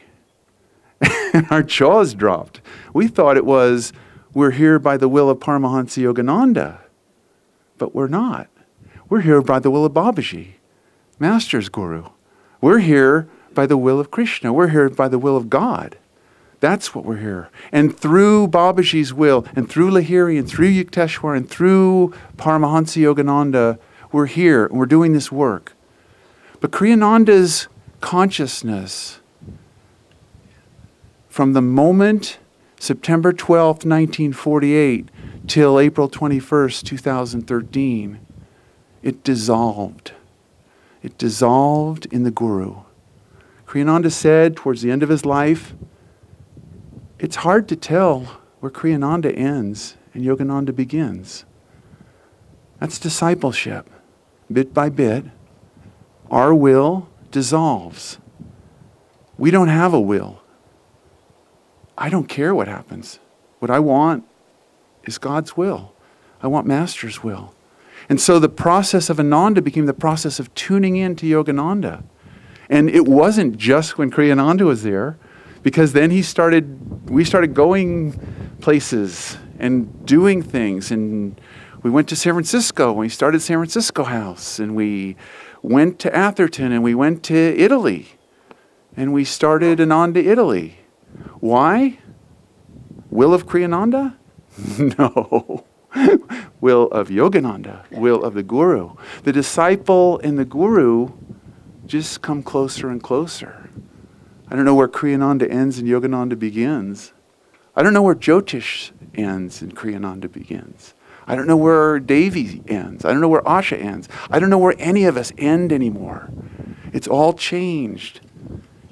And our jaws dropped. We thought it was, we're here by the will of Paramahansa Yogananda. But we're not. We're here by the will of Babaji, Master's Guru. We're here by the will of Krishna. We're here by the will of God. That's what we're here. And through Babaji's will, and through Lahiri, and through Yukteswar, and through Paramahansa Yogananda, we're here, and we're doing this work. But Kriyananda's consciousness, from the moment September 12th, 1948, till April 21st, 2013, It dissolved. It dissolved in the Guru. Kriyananda said towards the end of his life, it's hard to tell where Kriyananda ends and Yogananda begins. That's discipleship. Bit by bit, our will dissolves. We don't have a will. I don't care what happens. What I want is God's will. I want Master's will. And so the process of Ananda became the process of tuning in to Yogananda. And it wasn't just when Kriyananda was there, because then we started going places and doing things. And we went to San Francisco, and we started San Francisco House, and we went to Atherton, and we went to Italy, and we started Ananda Italy. Why? Will of Kriyananda? No. Will of Yogananda, will of the Guru. The disciple and the Guru just come closer and closer. I don't know where Kriyananda ends and Yogananda begins. I don't know where Jyotish ends and Kriyananda begins. I don't know where Devi ends. I don't know where Asha ends. I don't know where any of us end anymore. It's all changed.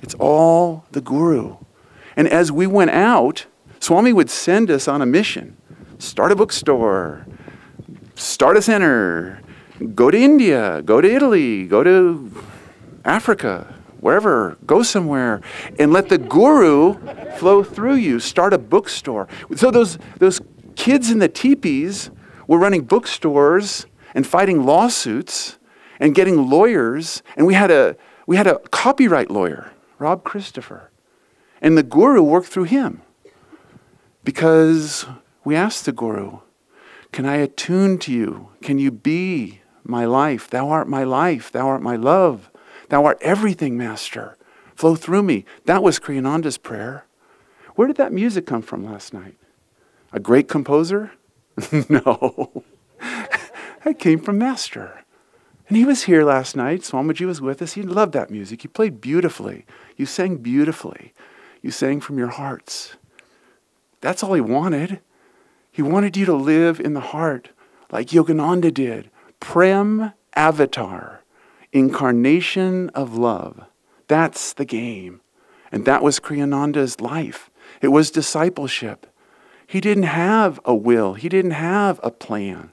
It's all the Guru. And as we went out, Swami would send us on a mission. Start a bookstore, start a center, go to India, go to Italy, go to Africa, wherever, go somewhere, and let the Guru flow through you. Start a bookstore. So those kids in the teepees were running bookstores and fighting lawsuits and getting lawyers, and we had a copyright lawyer, Rob Christopher, and the Guru worked through him because we asked the Guru, can I attune to you? Can you be my life? Thou art my life. Thou art my love. Thou art everything, Master. Flow through me. That was Kriyananda's prayer. Where did that music come from last night? A great composer? No. That came from Master. And he was here last night. Swamiji was with us. He loved that music. You played beautifully. You sang beautifully. You sang from your hearts. That's all he wanted. He wanted you to live in the heart like Yogananda did. Prem Avatar, incarnation of love. That's the game. And that was Kriyananda's life. It was discipleship. He didn't have a will. He didn't have a plan.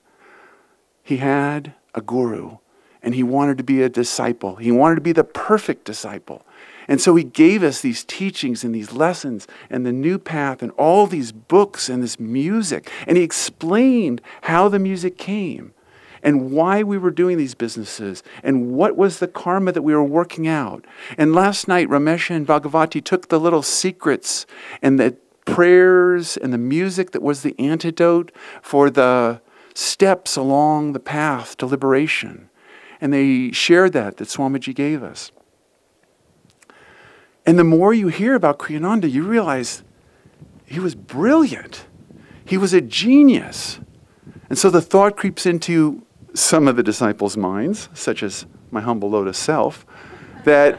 He had a Guru, and he wanted to be a disciple. He wanted to be the perfect disciple. And so he gave us these teachings and these lessons and the new path and all these books and this music. And he explained how the music came and why we were doing these businesses and what was the karma that we were working out. And last night, Ramesh and Bhagavati took the little secrets and the prayers and the music that was the antidote for the steps along the path to liberation. And they shared that Swamiji gave us. And the more you hear about Kriyananda, you realize he was brilliant. He was a genius. And so the thought creeps into some of the disciples' minds, such as my humble lotus self, that,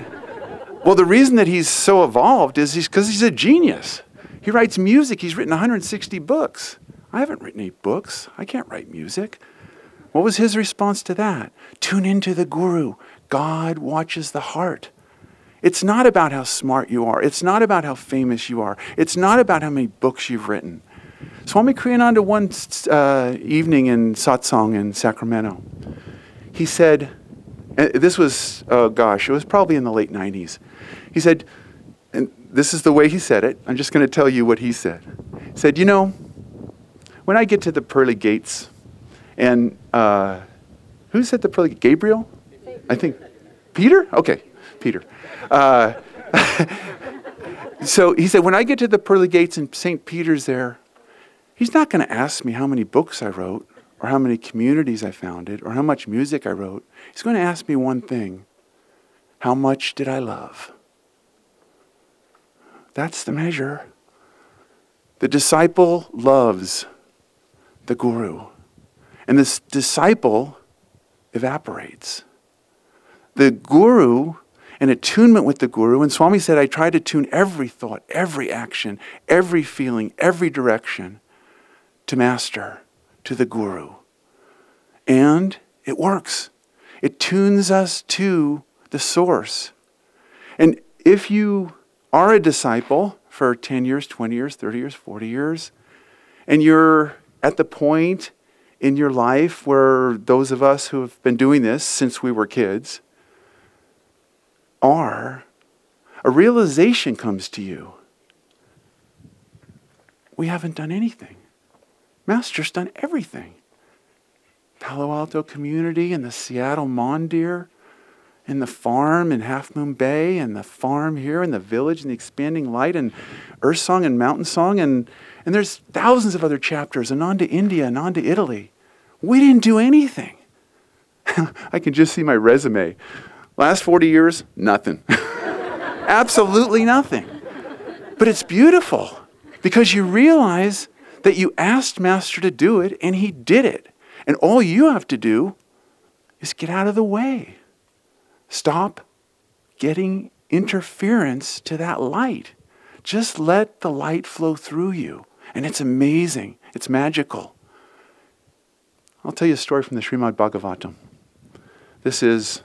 well, the reason that he's so evolved is because he's a genius. He writes music. He's written 160 books. I haven't written any books. I can't write music. What was his response to that? Tune into the Guru. God watches the heart. It's not about how smart you are. It's not about how famous you are. It's not about how many books you've written. Swami Kriyananda one evening in satsang in Sacramento, he said, and this was, it was probably in the late 90s. He said, and this is the way he said it. I'm just going to tell you what he said. He said, you know, when I get to the pearly gates, and who said the pearly gates? Gabriel? I think. Peter? Okay, Peter. So he said, when I get to the pearly gates and St. Peter's there, he's not going to ask me how many books I wrote or how many communities I founded or how much music I wrote. He's going to ask me one thing. How much did I love? That's the measure. The disciple loves the Guru. And this disciple evaporates. The Guru, an attunement with the Guru, and Swami said, I try to tune every thought, every action, every feeling, every direction to Master, to the Guru. And It works. It tunes us to the source. And if you are a disciple for 10 years, 20 years, 30 years, 40 years, and you're at the point in your life where those of us who have been doing this since we were kids are, a realization comes to you. We haven't done anything. Master's done everything. Palo Alto community and the Seattle Mondeer and the farm in Half Moon Bay and the farm here and the village and the expanding light and Earth Song and Mountain Song and there's thousands of other chapters. Ananda, India, Ananda, Italy. We didn't do anything. I can just see my resume. Last 40 years, nothing. Absolutely nothing. But it's beautiful because you realize that you asked Master to do it and he did it. And all you have to do is get out of the way. Stop getting interference to that light. Just let the light flow through you. And it's amazing. It's magical. I'll tell you a story from the Srimad Bhagavatam. This is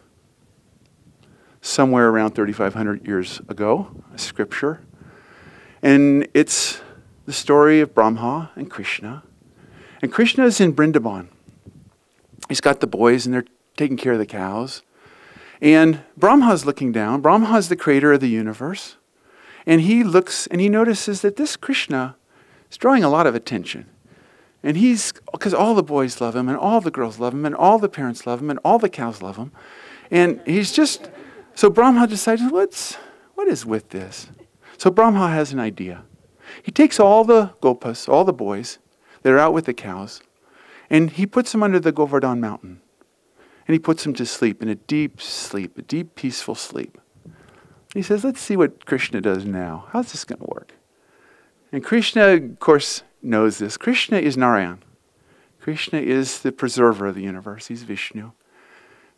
somewhere around 3,500 years ago, a scripture. And it's the story of Brahma and Krishna. And Krishna is in Vrindavan. He's got the boys and they're taking care of the cows. And Brahma's looking down. Brahma's the creator of the universe. And he looks and he notices that this Krishna is drawing a lot of attention. And because all the boys love him and all the girls love him and all the parents love him and all the cows love him. And so Brahma decides, what is with this? So Brahma has an idea. He takes all the gopas, all the boys that are out with the cows, and he puts them under the Govardhan mountain. And he puts them to sleep, in a deep sleep, a deep, peaceful sleep. He says, let's see what Krishna does now. How's this going to work? And Krishna, of course, knows this. Krishna is Narayan. Krishna is the preserver of the universe. He's Vishnu.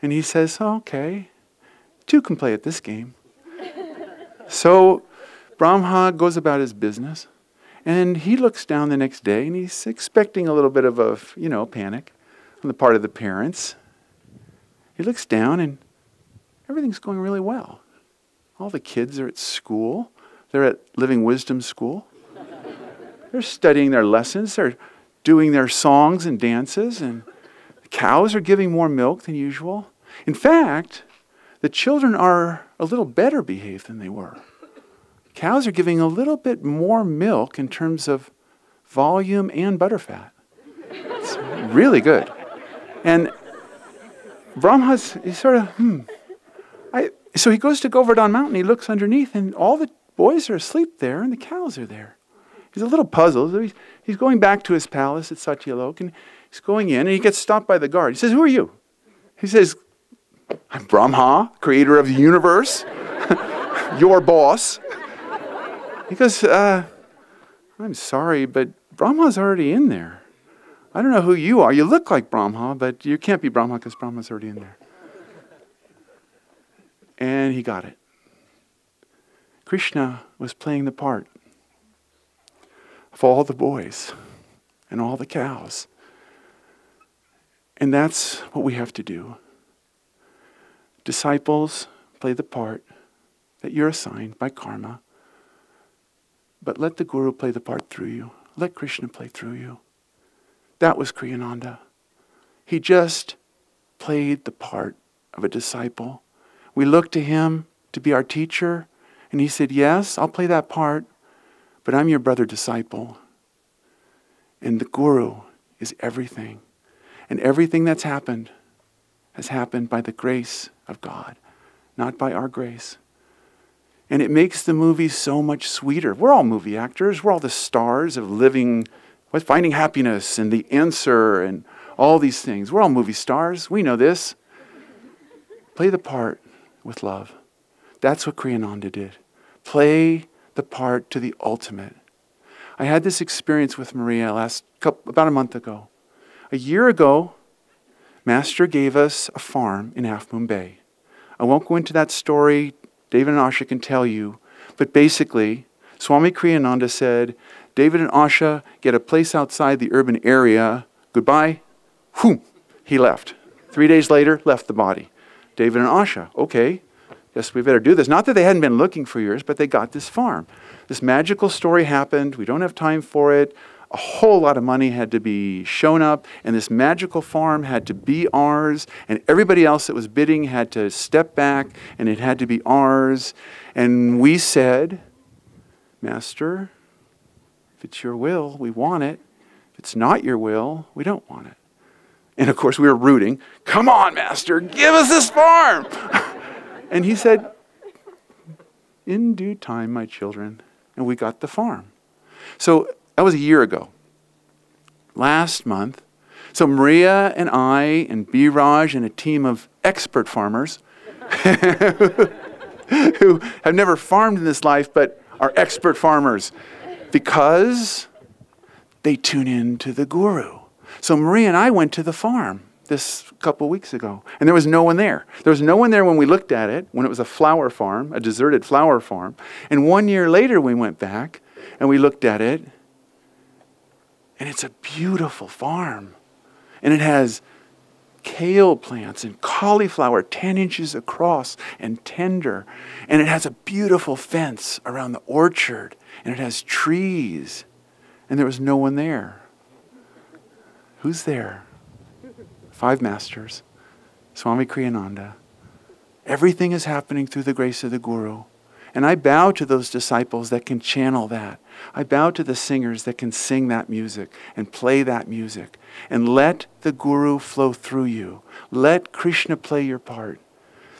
And he says, okay, two can play at this game. So Brahma goes about his business. And he looks down the next day and he's expecting a little bit of a, panic on the part of the parents. He looks down and everything's going really well. All the kids are at school. They're at Living Wisdom School. They're studying their lessons. They're doing their songs and dances. And the cows are giving more milk than usual. In fact, the children are a little better behaved than they were. Cows are giving a little bit more milk in terms of volume and butterfat. It's really good. And Brahma's, he's sort of, So he goes to Govardhan Mountain, he looks underneath, and all the boys are asleep there, and the cows are there. He's a little puzzled. He's going back to his palace at Satyalok, and he's going in, and he gets stopped by the guard. He says, who are you? He says, I'm Brahma, creator of the universe, your boss. He goes, I'm sorry, but Brahma's already in there. I don't know who you are. You look like Brahma, but you can't be Brahma because Brahma's already in there. And he got it. Krishna was playing the part of all the boys and all the cows. And that's what we have to do. Disciples play the part that you're assigned by karma. But let the Guru play the part through you. Let Krishna play through you. That was Kriyananda. He just played the part of a disciple. We looked to him to be our teacher, and he said, yes, I'll play that part, but I'm your brother disciple. And the Guru is everything. And everything that's happened has happened by the grace of God, not by our grace. And it makes the movie so much sweeter. We're all movie actors. We're all the stars of Finding Happiness and The Answer and all these things. We're all movie stars. We know this. Play the part with love. That's what Kriyananda did. Play the part to the ultimate. I had this experience with Maria about a month ago. A year ago, Master gave us a farm in Half Moon Bay. I won't go into that story. David and Asha can tell you. But basically, Swami Kriyananda said, David and Asha get a place outside the urban area. Goodbye. Whoom. He left. 3 days later, left the body. David and Asha, okay, guess we better do this. Not that they hadn't been looking for years, but they got this farm. This magical story happened. We don't have time for it. A whole lot of money had to be shown up, and this magical farm had to be ours, and everybody else that was bidding had to step back, and it had to be ours. And we said, Master, if it's your will, we want it. If it's not your will, we don't want it. And of course, we were rooting. Come on, Master, give us this farm. And he said, in due time, my children. And we got the farm. So that was a year ago. Last month, so Maria and I and Biraj and a team of expert farmers who have never farmed in this life but are expert farmers because they tune in to the guru. So Maria and I went to the farm this couple weeks ago, and there was no one there. There was no one there when we looked at it, when it was a flower farm, a deserted flower farm. And 1 year later we went back and we looked at it, and it's a beautiful farm. And it has kale plants and cauliflower 10 inches across and tender. And it has a beautiful fence around the orchard. And it has trees. And there was no one there. Who's there? 5 masters. Swami Kriyananda. Everything is happening through the grace of the Guru. And I bow to those disciples that can channel that. I bow to the singers that can sing that music and play that music. And let the Guru flow through you. Let Krishna play your part.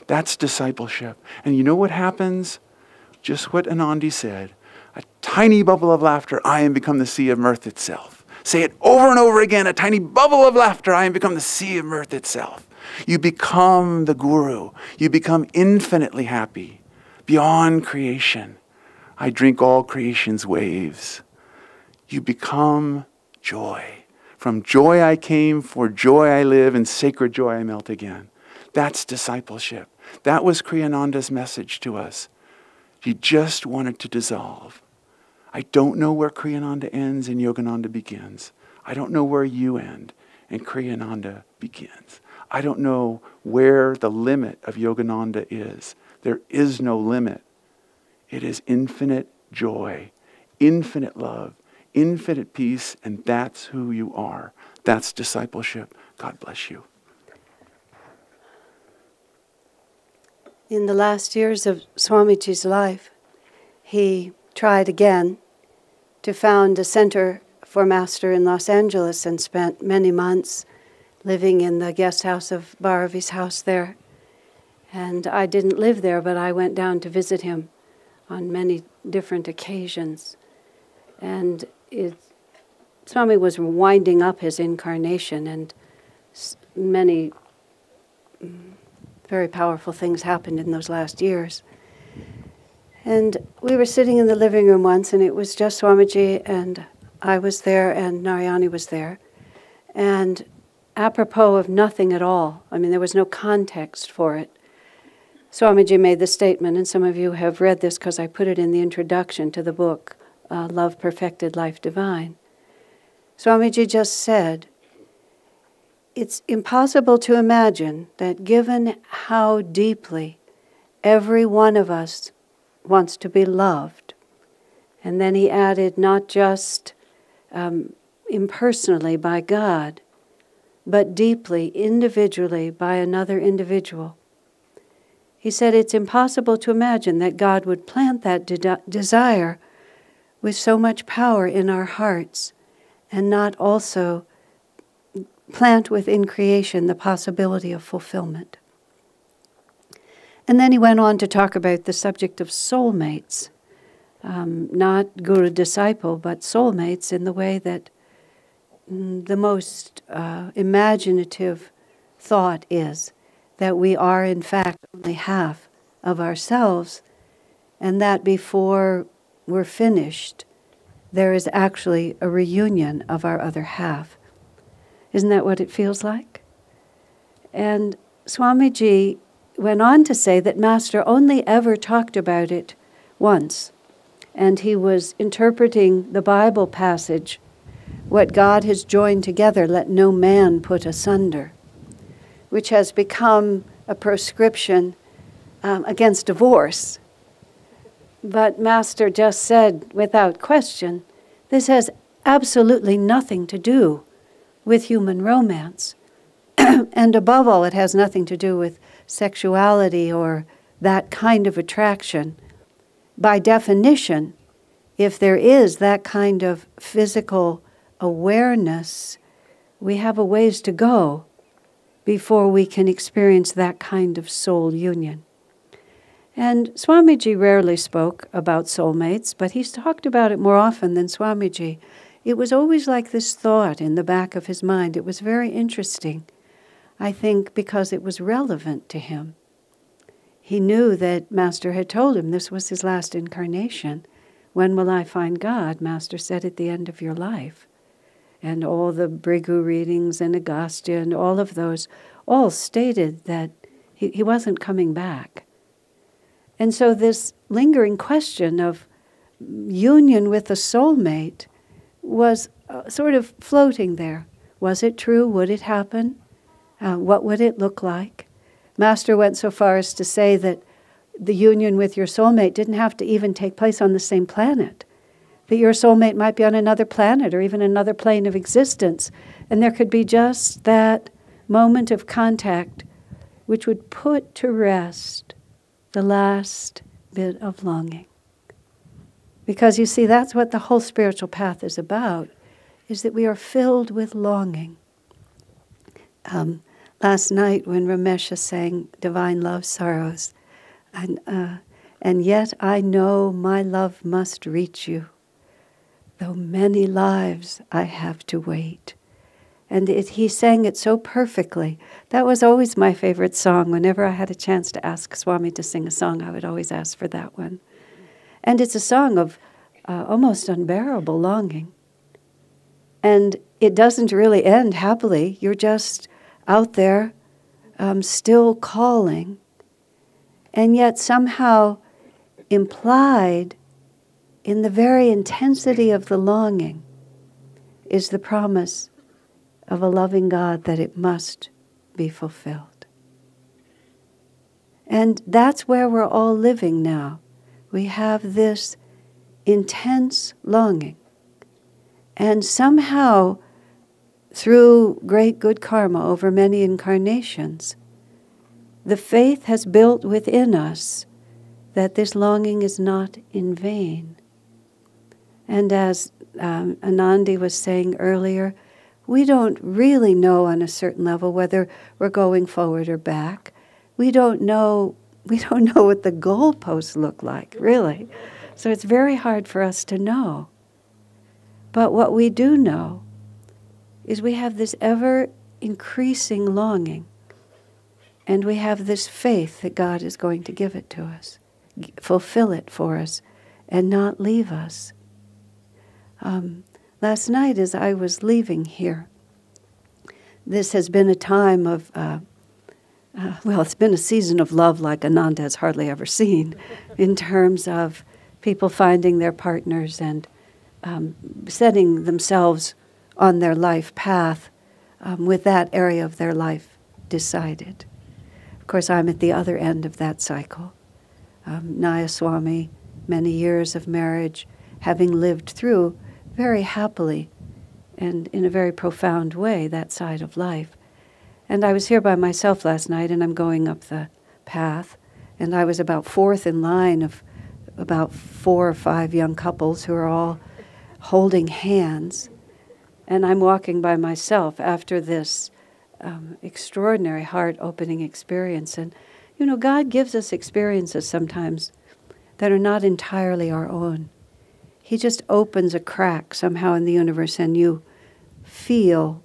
That's discipleship. And you know what happens? Just what Ananda said. A tiny bubble of laughter, I am become the sea of mirth itself. Say it over and over again. A tiny bubble of laughter, I am become the sea of mirth itself. You become the Guru. You become infinitely happy. Beyond creation, I drink all creation's waves. You become joy. From joy I came, for joy I live, and sacred joy I melt again. That's discipleship. That was Kriyananda's message to us. He just wanted to dissolve. I don't know where Kriyananda ends and Yogananda begins. I don't know where you end and Kriyananda begins. I don't know where the limit of Yogananda is. There is no limit. It is infinite joy, infinite love, infinite peace, and that's who you are. That's discipleship. God bless you. In the last years of Swamiji's life, he tried again to found a center for Master in Los Angeles and spent many months living in the guest house of Bharavi's house there. And I didn't live there, but I went down to visit him on many different occasions. And Swami was winding up his incarnation, and many very powerful things happened in those last years. And we were sitting in the living room once, and it was just Swamiji, and I was there, and Narayani was there. And apropos of nothing at all, I mean, there was no context for it, Swamiji made the statement, and some of you have read this because I put it in the introduction to the book, Love Perfected, Life Divine. Swamiji just said, it's impossible to imagine that given how deeply every one of us wants to be loved, and then he added not just impersonally by God, but deeply, individually by another individual. He said it's impossible to imagine that God would plant that desire with so much power in our hearts and not also plant within creation the possibility of fulfillment. And then he went on to talk about the subject of soulmates, not guru-disciple, but soulmates in the way that the most imaginative thought is that we are in fact only half of ourselves, and that before we're finished, there is actually a reunion of our other half. Isn't that what it feels like? And Swamiji went on to say that Master only ever talked about it once, and he was interpreting the Bible passage, what God has joined together, let no man put asunder. which has become a prescription against divorce. But Master just said, without question, this has absolutely nothing to do with human romance. And above all, it has nothing to do with sexuality or that kind of attraction. By definition, if there is that kind of physical awareness, we have a ways to go before we can experience that kind of soul union. And Swamiji rarely spoke about soulmates, but he's talked about it more often than Swamiji. It was always like this thought in the back of his mind. It was very interesting, I think, because it was relevant to him. He knew that Master had told him this was his last incarnation. When will I find God? Master said at the end of your life. And all the Brigu readings and Agastya and all of those all stated that he wasn't coming back. And so this lingering question of union with a soulmate was sort of floating there. Was it true? Would it happen? What would it look like? Master went so far as to say that the union with your soulmate didn't have to even take place on the same planet. That your soulmate might be on another planet or even another plane of existence. And there could be just that moment of contact which would put to rest the last bit of longing. Because you see, that's what the whole spiritual path is about, is that we are filled with longing. Last night when Ramesha sang Divine Love Sorrows, and yet I know my love must reach you, though many lives I have to wait. And he sang it so perfectly. That was always my favorite song. Whenever I had a chance to ask Swami to sing a song, I would always ask for that one. And it's a song of almost unbearable longing. And it doesn't really end happily. You're just out there still calling. And yet somehow implied in the very intensity of the longing is the promise of a loving God that it must be fulfilled. And that's where we're all living now. We have this intense longing. And somehow, through great good karma over many incarnations, the faith has built within us that this longing is not in vain. And as Ananda was saying earlier, we don't really know on a certain level whether we're going forward or back. We don't know what the goalposts look like, really. So it's very hard for us to know. But what we do know is we have this ever increasing longing, and we have this faith that God is going to give it to us, fulfill it for us, and not leave us. Last night as I was leaving here, this has been a time of, it's been a season of love like Ananda has hardly ever seen, in terms of people finding their partners and setting themselves on their life path with that area of their life decided. Of course, I'm at the other end of that cycle. Naya Swami, many years of marriage, having lived through very happily and in a very profound way that side of life. And I was here by myself last night, and I'm going up the path, and I was about fourth in line of about 4 or 5 young couples who are all holding hands, and I'm walking by myself after this extraordinary heart-opening experience. And, you know, God gives us experiences sometimes that are not entirely our own. He just opens a crack somehow in the universe, and you feel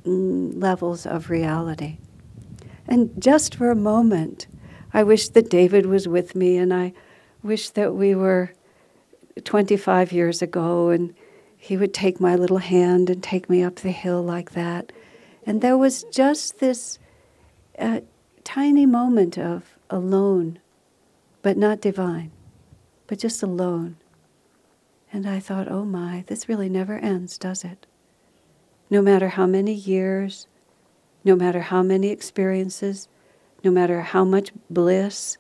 levels of reality. And just for a moment, I wish that David was with me, and I wish that we were 25 years ago, and he would take my little hand and take me up the hill like that. And there was just this tiny moment of alone, but not divine, but just alone. And I thought, oh my, this really never ends, does it? No matter how many years, no matter how many experiences, no matter how much bliss,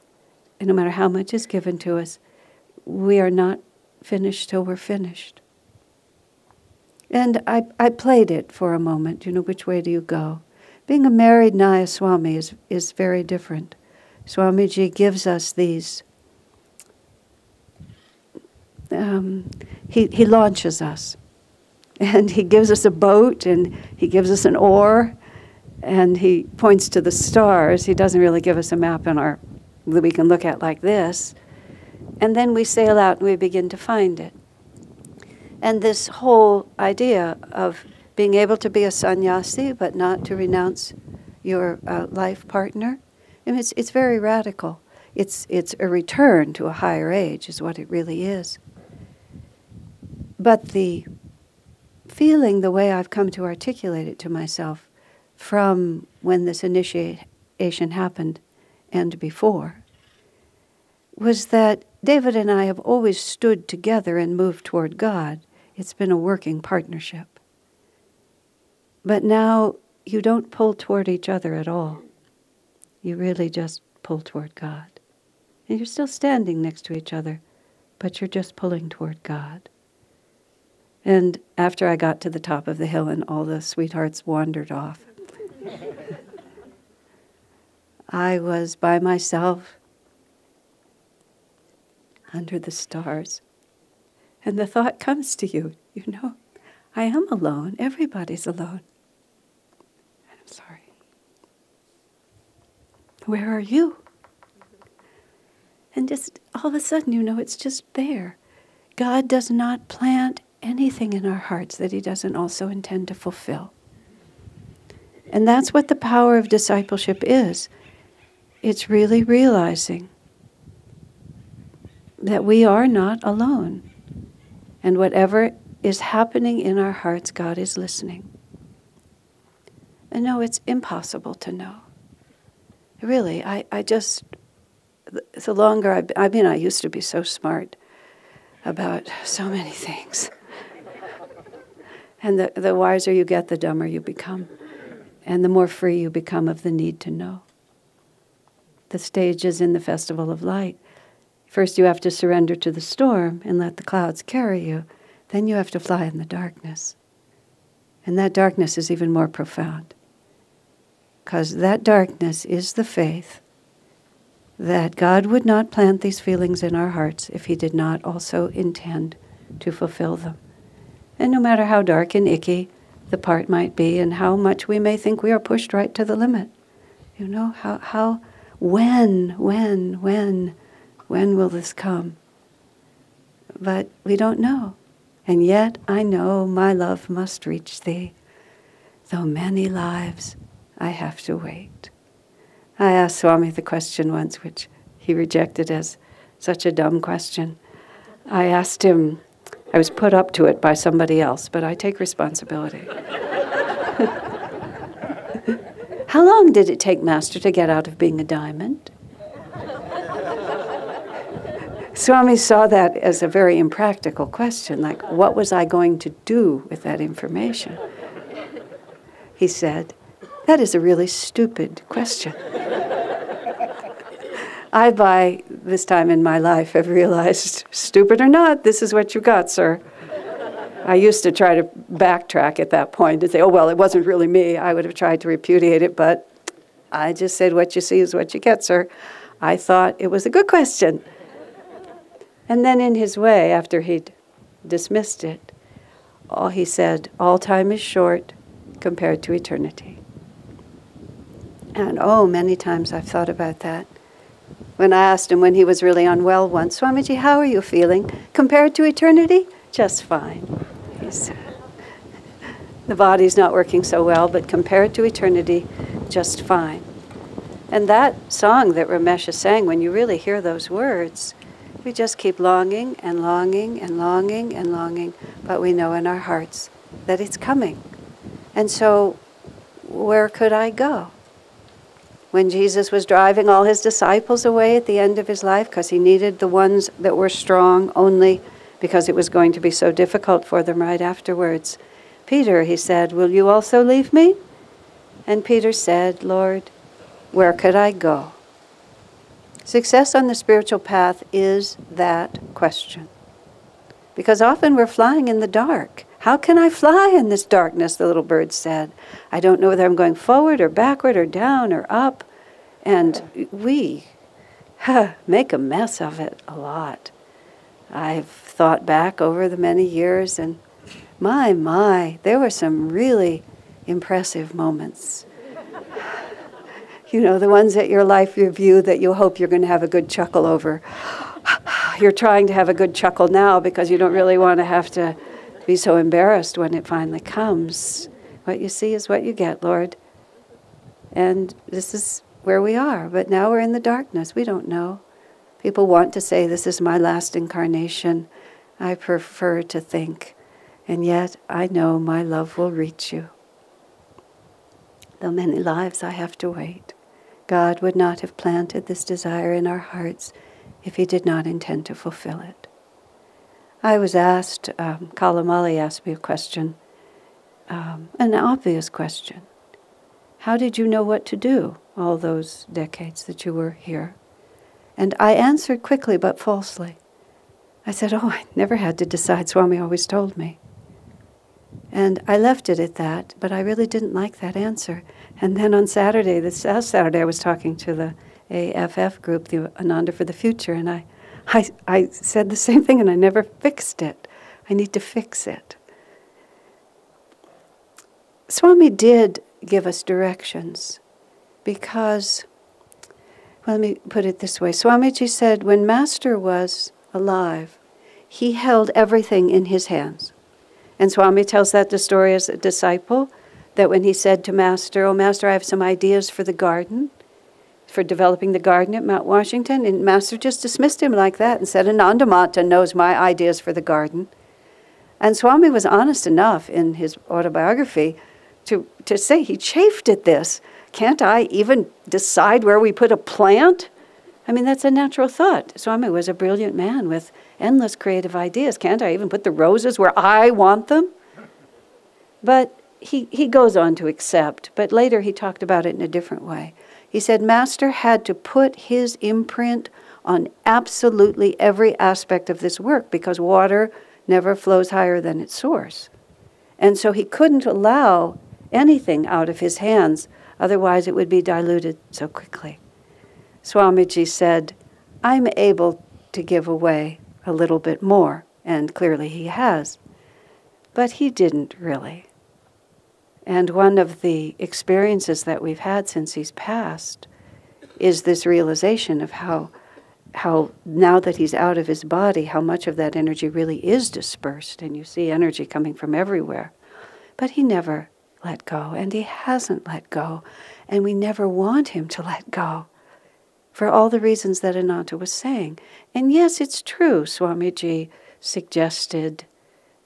and no matter how much is given to us, we are not finished till we're finished. And I played it for a moment, which way do you go? Being a married Naya Swami is very different. Swamiji gives us these, he launches us. And he gives us a boat, and he gives us an oar, and he points to the stars. He doesn't really give us a map that we can look at like this. And then we sail out and we begin to find it. And this whole idea of being able to be a sannyasi but not to renounce your life partner, it's very radical. It's a return to a higher age is what it really is. But the feeling, the way I've come to articulate it to myself from when this initiation happened and before, was that David and I have always stood together and moved toward God. It's been a working partnership. But now you don't pull toward each other at all. You really just pull toward God. And you're still standing next to each other, but you're just pulling toward God. And after I got to the top of the hill and all the sweethearts wandered off, I was by myself under the stars. And the thought comes to you, I am alone. Everybody's alone. I'm sorry. Where are you? And just all of a sudden, it's just there. God does not plant anything in our hearts that he doesn't also intend to fulfill. And that's what the power of discipleship is. It's really realizing that we are not alone. And whatever is happening in our hearts, God is listening. And no, it's impossible to know. Really, I just, the longer I used to be so smart about so many things. And the wiser you get, the dumber you become. And the more free you become of the need to know. The stages in the Festival of Light. First you have to surrender to the storm and let the clouds carry you. Then you have to fly in the darkness. And that darkness is even more profound. Because that darkness is the faith that God would not plant these feelings in our hearts if he did not also intend to fulfill them. And no matter how dark and icky the part might be and how much we may think we are pushed right to the limit, when will this come? But we don't know. And yet I know my love must reach thee, though many lives I have to wait. I asked Swami the question once, which he rejected as such a dumb question. I asked him, I was put up to it by somebody else, but I take responsibility. How long did it take Master to get out of being a diamond? Swami saw that as a very impractical question, like, what was I going to do with that information? He said, that is a really stupid question. I, by this time in my life, have realized, stupid or not, this is what you got, sir. I used to try to backtrack at that point and say, oh, well, it wasn't really me. I would have tried to repudiate it, but I just said, what you see is what you get, sir. I thought it was a good question. And then in his way, after he'd dismissed it, he said, all time is short compared to eternity. And many times I've thought about that. When I asked him when he was really unwell once, Swamiji, how are you feeling? Compared to eternity? Just fine, he said. The body's not working so well, but compared to eternity, just fine. And that song that Ramesha sang, when you really hear those words, we just keep longing and longing and longing and longing, but we know in our hearts that it's coming. And so, where could I go? When Jesus was driving all his disciples away at the end of his life, because he needed the ones that were strong only because it was going to be so difficult for them right afterwards. Peter, he said, will you also leave me? And Peter said, Lord, where could I go? Success on the spiritual path is that question. Because often we're flying in the dark. How can I fly in this darkness, the little bird said. I don't know whether I'm going forward or backward or down or up. And we make a mess of it a lot. I've thought back over the many years, and my, there were some really impressive moments. You know, the ones at your life review that you hope you're going to have a good chuckle over. You're trying to have a good chuckle now because you don't really want to have to be so embarrassed when it finally comes. What you see is what you get, Lord. And this is where we are. But now we're in the darkness. We don't know. People want to say, this is my last incarnation. I prefer to think. And yet I know my love will reach you. Though many lives I have to wait, God would not have planted this desire in our hearts if he did not intend to fulfill it. I was asked, Kalamali asked me a question, an obvious question. How did you know what to do all those decades that you were here? And I answered quickly but falsely. I said, I never had to decide. Swami always told me. And I left it at that, but I really didn't like that answer. And then on Saturday, this last Saturday, I was talking to the AFF group, the Ananda for the Future, and I said the same thing, and I never fixed it. I need to fix it. Swami did give us directions because, well, let me put it this way. Swamiji said when Master was alive, he held everything in his hands. And Swami tells that the story as a disciple, that when he said to Master, Master, I have some ideas for the garden, for developing the garden at Mount Washington, and Master just dismissed him like that and said, Anandamata knows my ideas for the garden. And Swami was honest enough in his autobiography to say he chafed at this. Can't I even decide where we put a plant? I mean, that's a natural thought. Swami was a brilliant man with endless creative ideas. Can't I even put the roses where I want them? But he goes on to accept, but later he talked about it in a different way. He said Master had to put his imprint on absolutely every aspect of this work because water never flows higher than its source. And so he couldn't allow anything out of his hands, otherwise it would be diluted so quickly. Swamiji said, I'm able to give away a little bit more, and clearly he has. But he didn't really. And one of the experiences that we've had since he's passed is this realization of how now that he's out of his body, how much of that energy really is dispersed, and you see energy coming from everywhere. But he never let go, and he hasn't let go, and we never want him to let go, for all the reasons that Ananta was saying. And yes, it's true, Swamiji suggested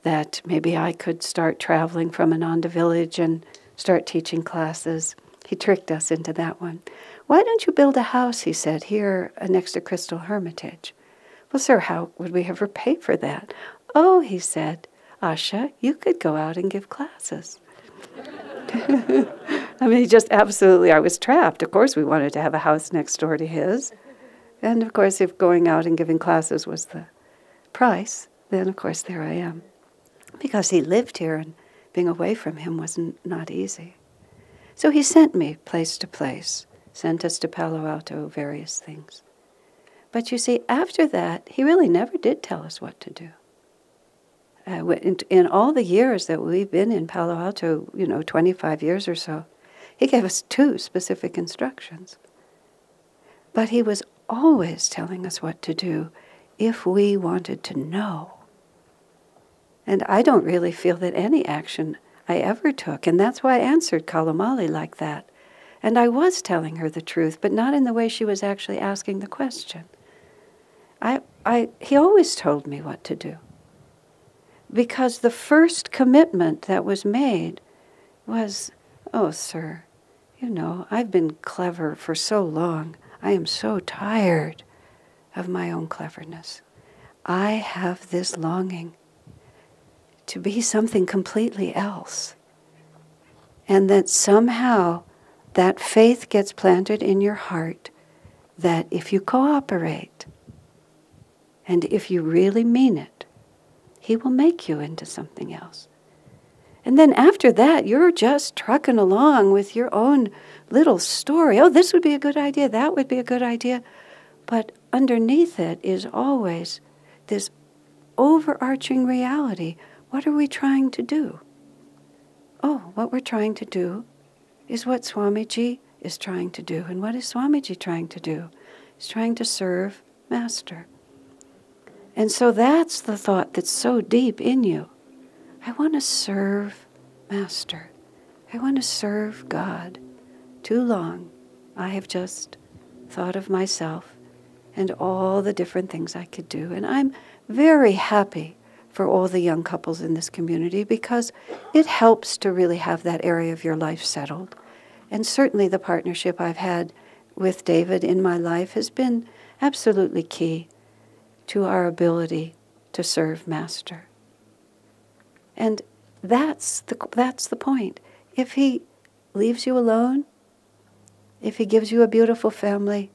that maybe I could start traveling from Ananda village and start teaching classes. He tricked us into that one. Why don't you build a house, he said, here next to Crystal Hermitage? Well, sir, how would we ever pay for that? Oh, he said, Asha, you could go out and give classes. I mean, he just absolutely, I was trapped. Of course, we wanted to have a house next door to his. And of course, if going out and giving classes was the price, then of course there I am. Because he lived here and being away from him was not easy. So he sent me place to place, sent us to Palo Alto, various things. But you see, after that, he really never did tell us what to do. In all the years that we've been in Palo Alto, 25 years or so, he gave us 2 specific instructions. But he was always telling us what to do if we wanted to know. And I don't really feel that any action I ever took, and that's why I answered Kalamali like that. And I was telling her the truth, but not in the way she was actually asking the question. He always told me what to do. Because the first commitment that was made was, oh, sir, I've been clever for so long. I am so tired of my own cleverness. I have this longing to be something completely else. And that somehow that faith gets planted in your heart that if you cooperate and if you really mean it, He will make you into something else. And then after that, you're just trucking along with your own little story. Oh, this would be a good idea. That would be a good idea. But underneath it is always this overarching reality. What are we trying to do? Oh, what we're trying to do is what Swamiji is trying to do. And what is Swamiji trying to do? He's trying to serve Master. And so that's the thought that's so deep in you. I want to serve Master. I want to serve God. Too long I have just thought of myself and all the different things I could do. And I'm very happy for all the young couples in this community because it helps to really have that area of your life settled. And certainly the partnership I've had with David in my life has been absolutely key to our ability to serve Master. And that's the point. If He leaves you alone, if He gives you a beautiful family,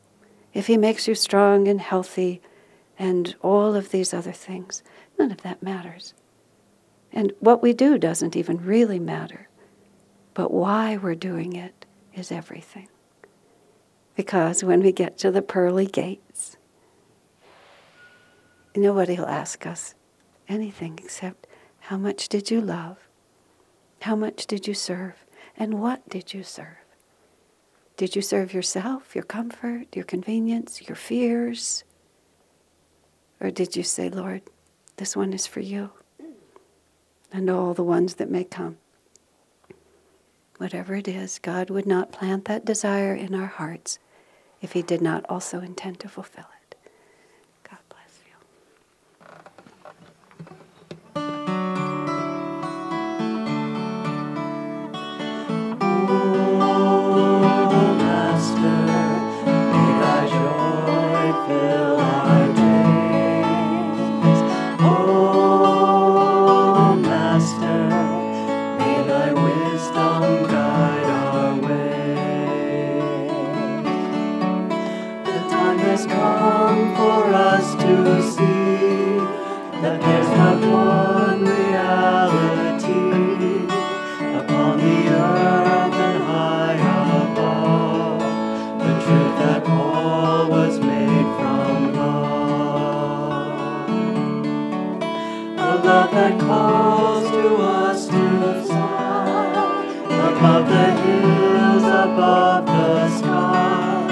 if He makes you strong and healthy and all of these other things, none of that matters. And what we do doesn't even really matter. But why we're doing it is everything. Because when we get to the pearly gates, nobody will ask us anything except, how much did you love? How much did you serve? And what did you serve? Did you serve yourself, your comfort, your convenience, your fears? Or did you say, Lord, this one is for you, and all the ones that may come? Whatever it is, God would not plant that desire in our hearts if He did not also intend to fulfill it. God bless you. Oh, Master, may Thy joy fill our days. Oh, Master, may Thy wisdom guide our way. The time has come for us to see that there's but one reality upon the earth and high above, the truth that all was made from love. A love that calls to us to fly above the hills, above the sky,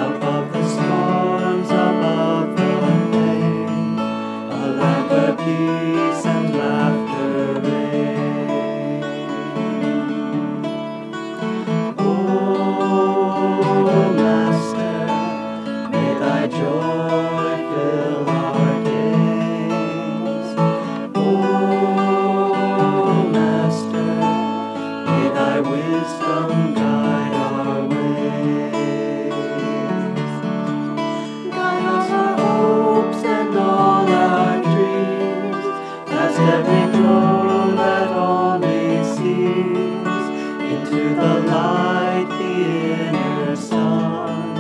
above the storms, above the pain. A land where peace and laughter reign. Oh, Master, may Thy joy fill our days. Oh, Master, may Thy wisdom guide our ways. Guide us our hopes and all our dreams, past every glow that only seems, into the light, the inner sun,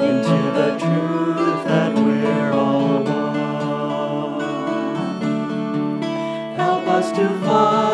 into the truth that we're all one. Help us to find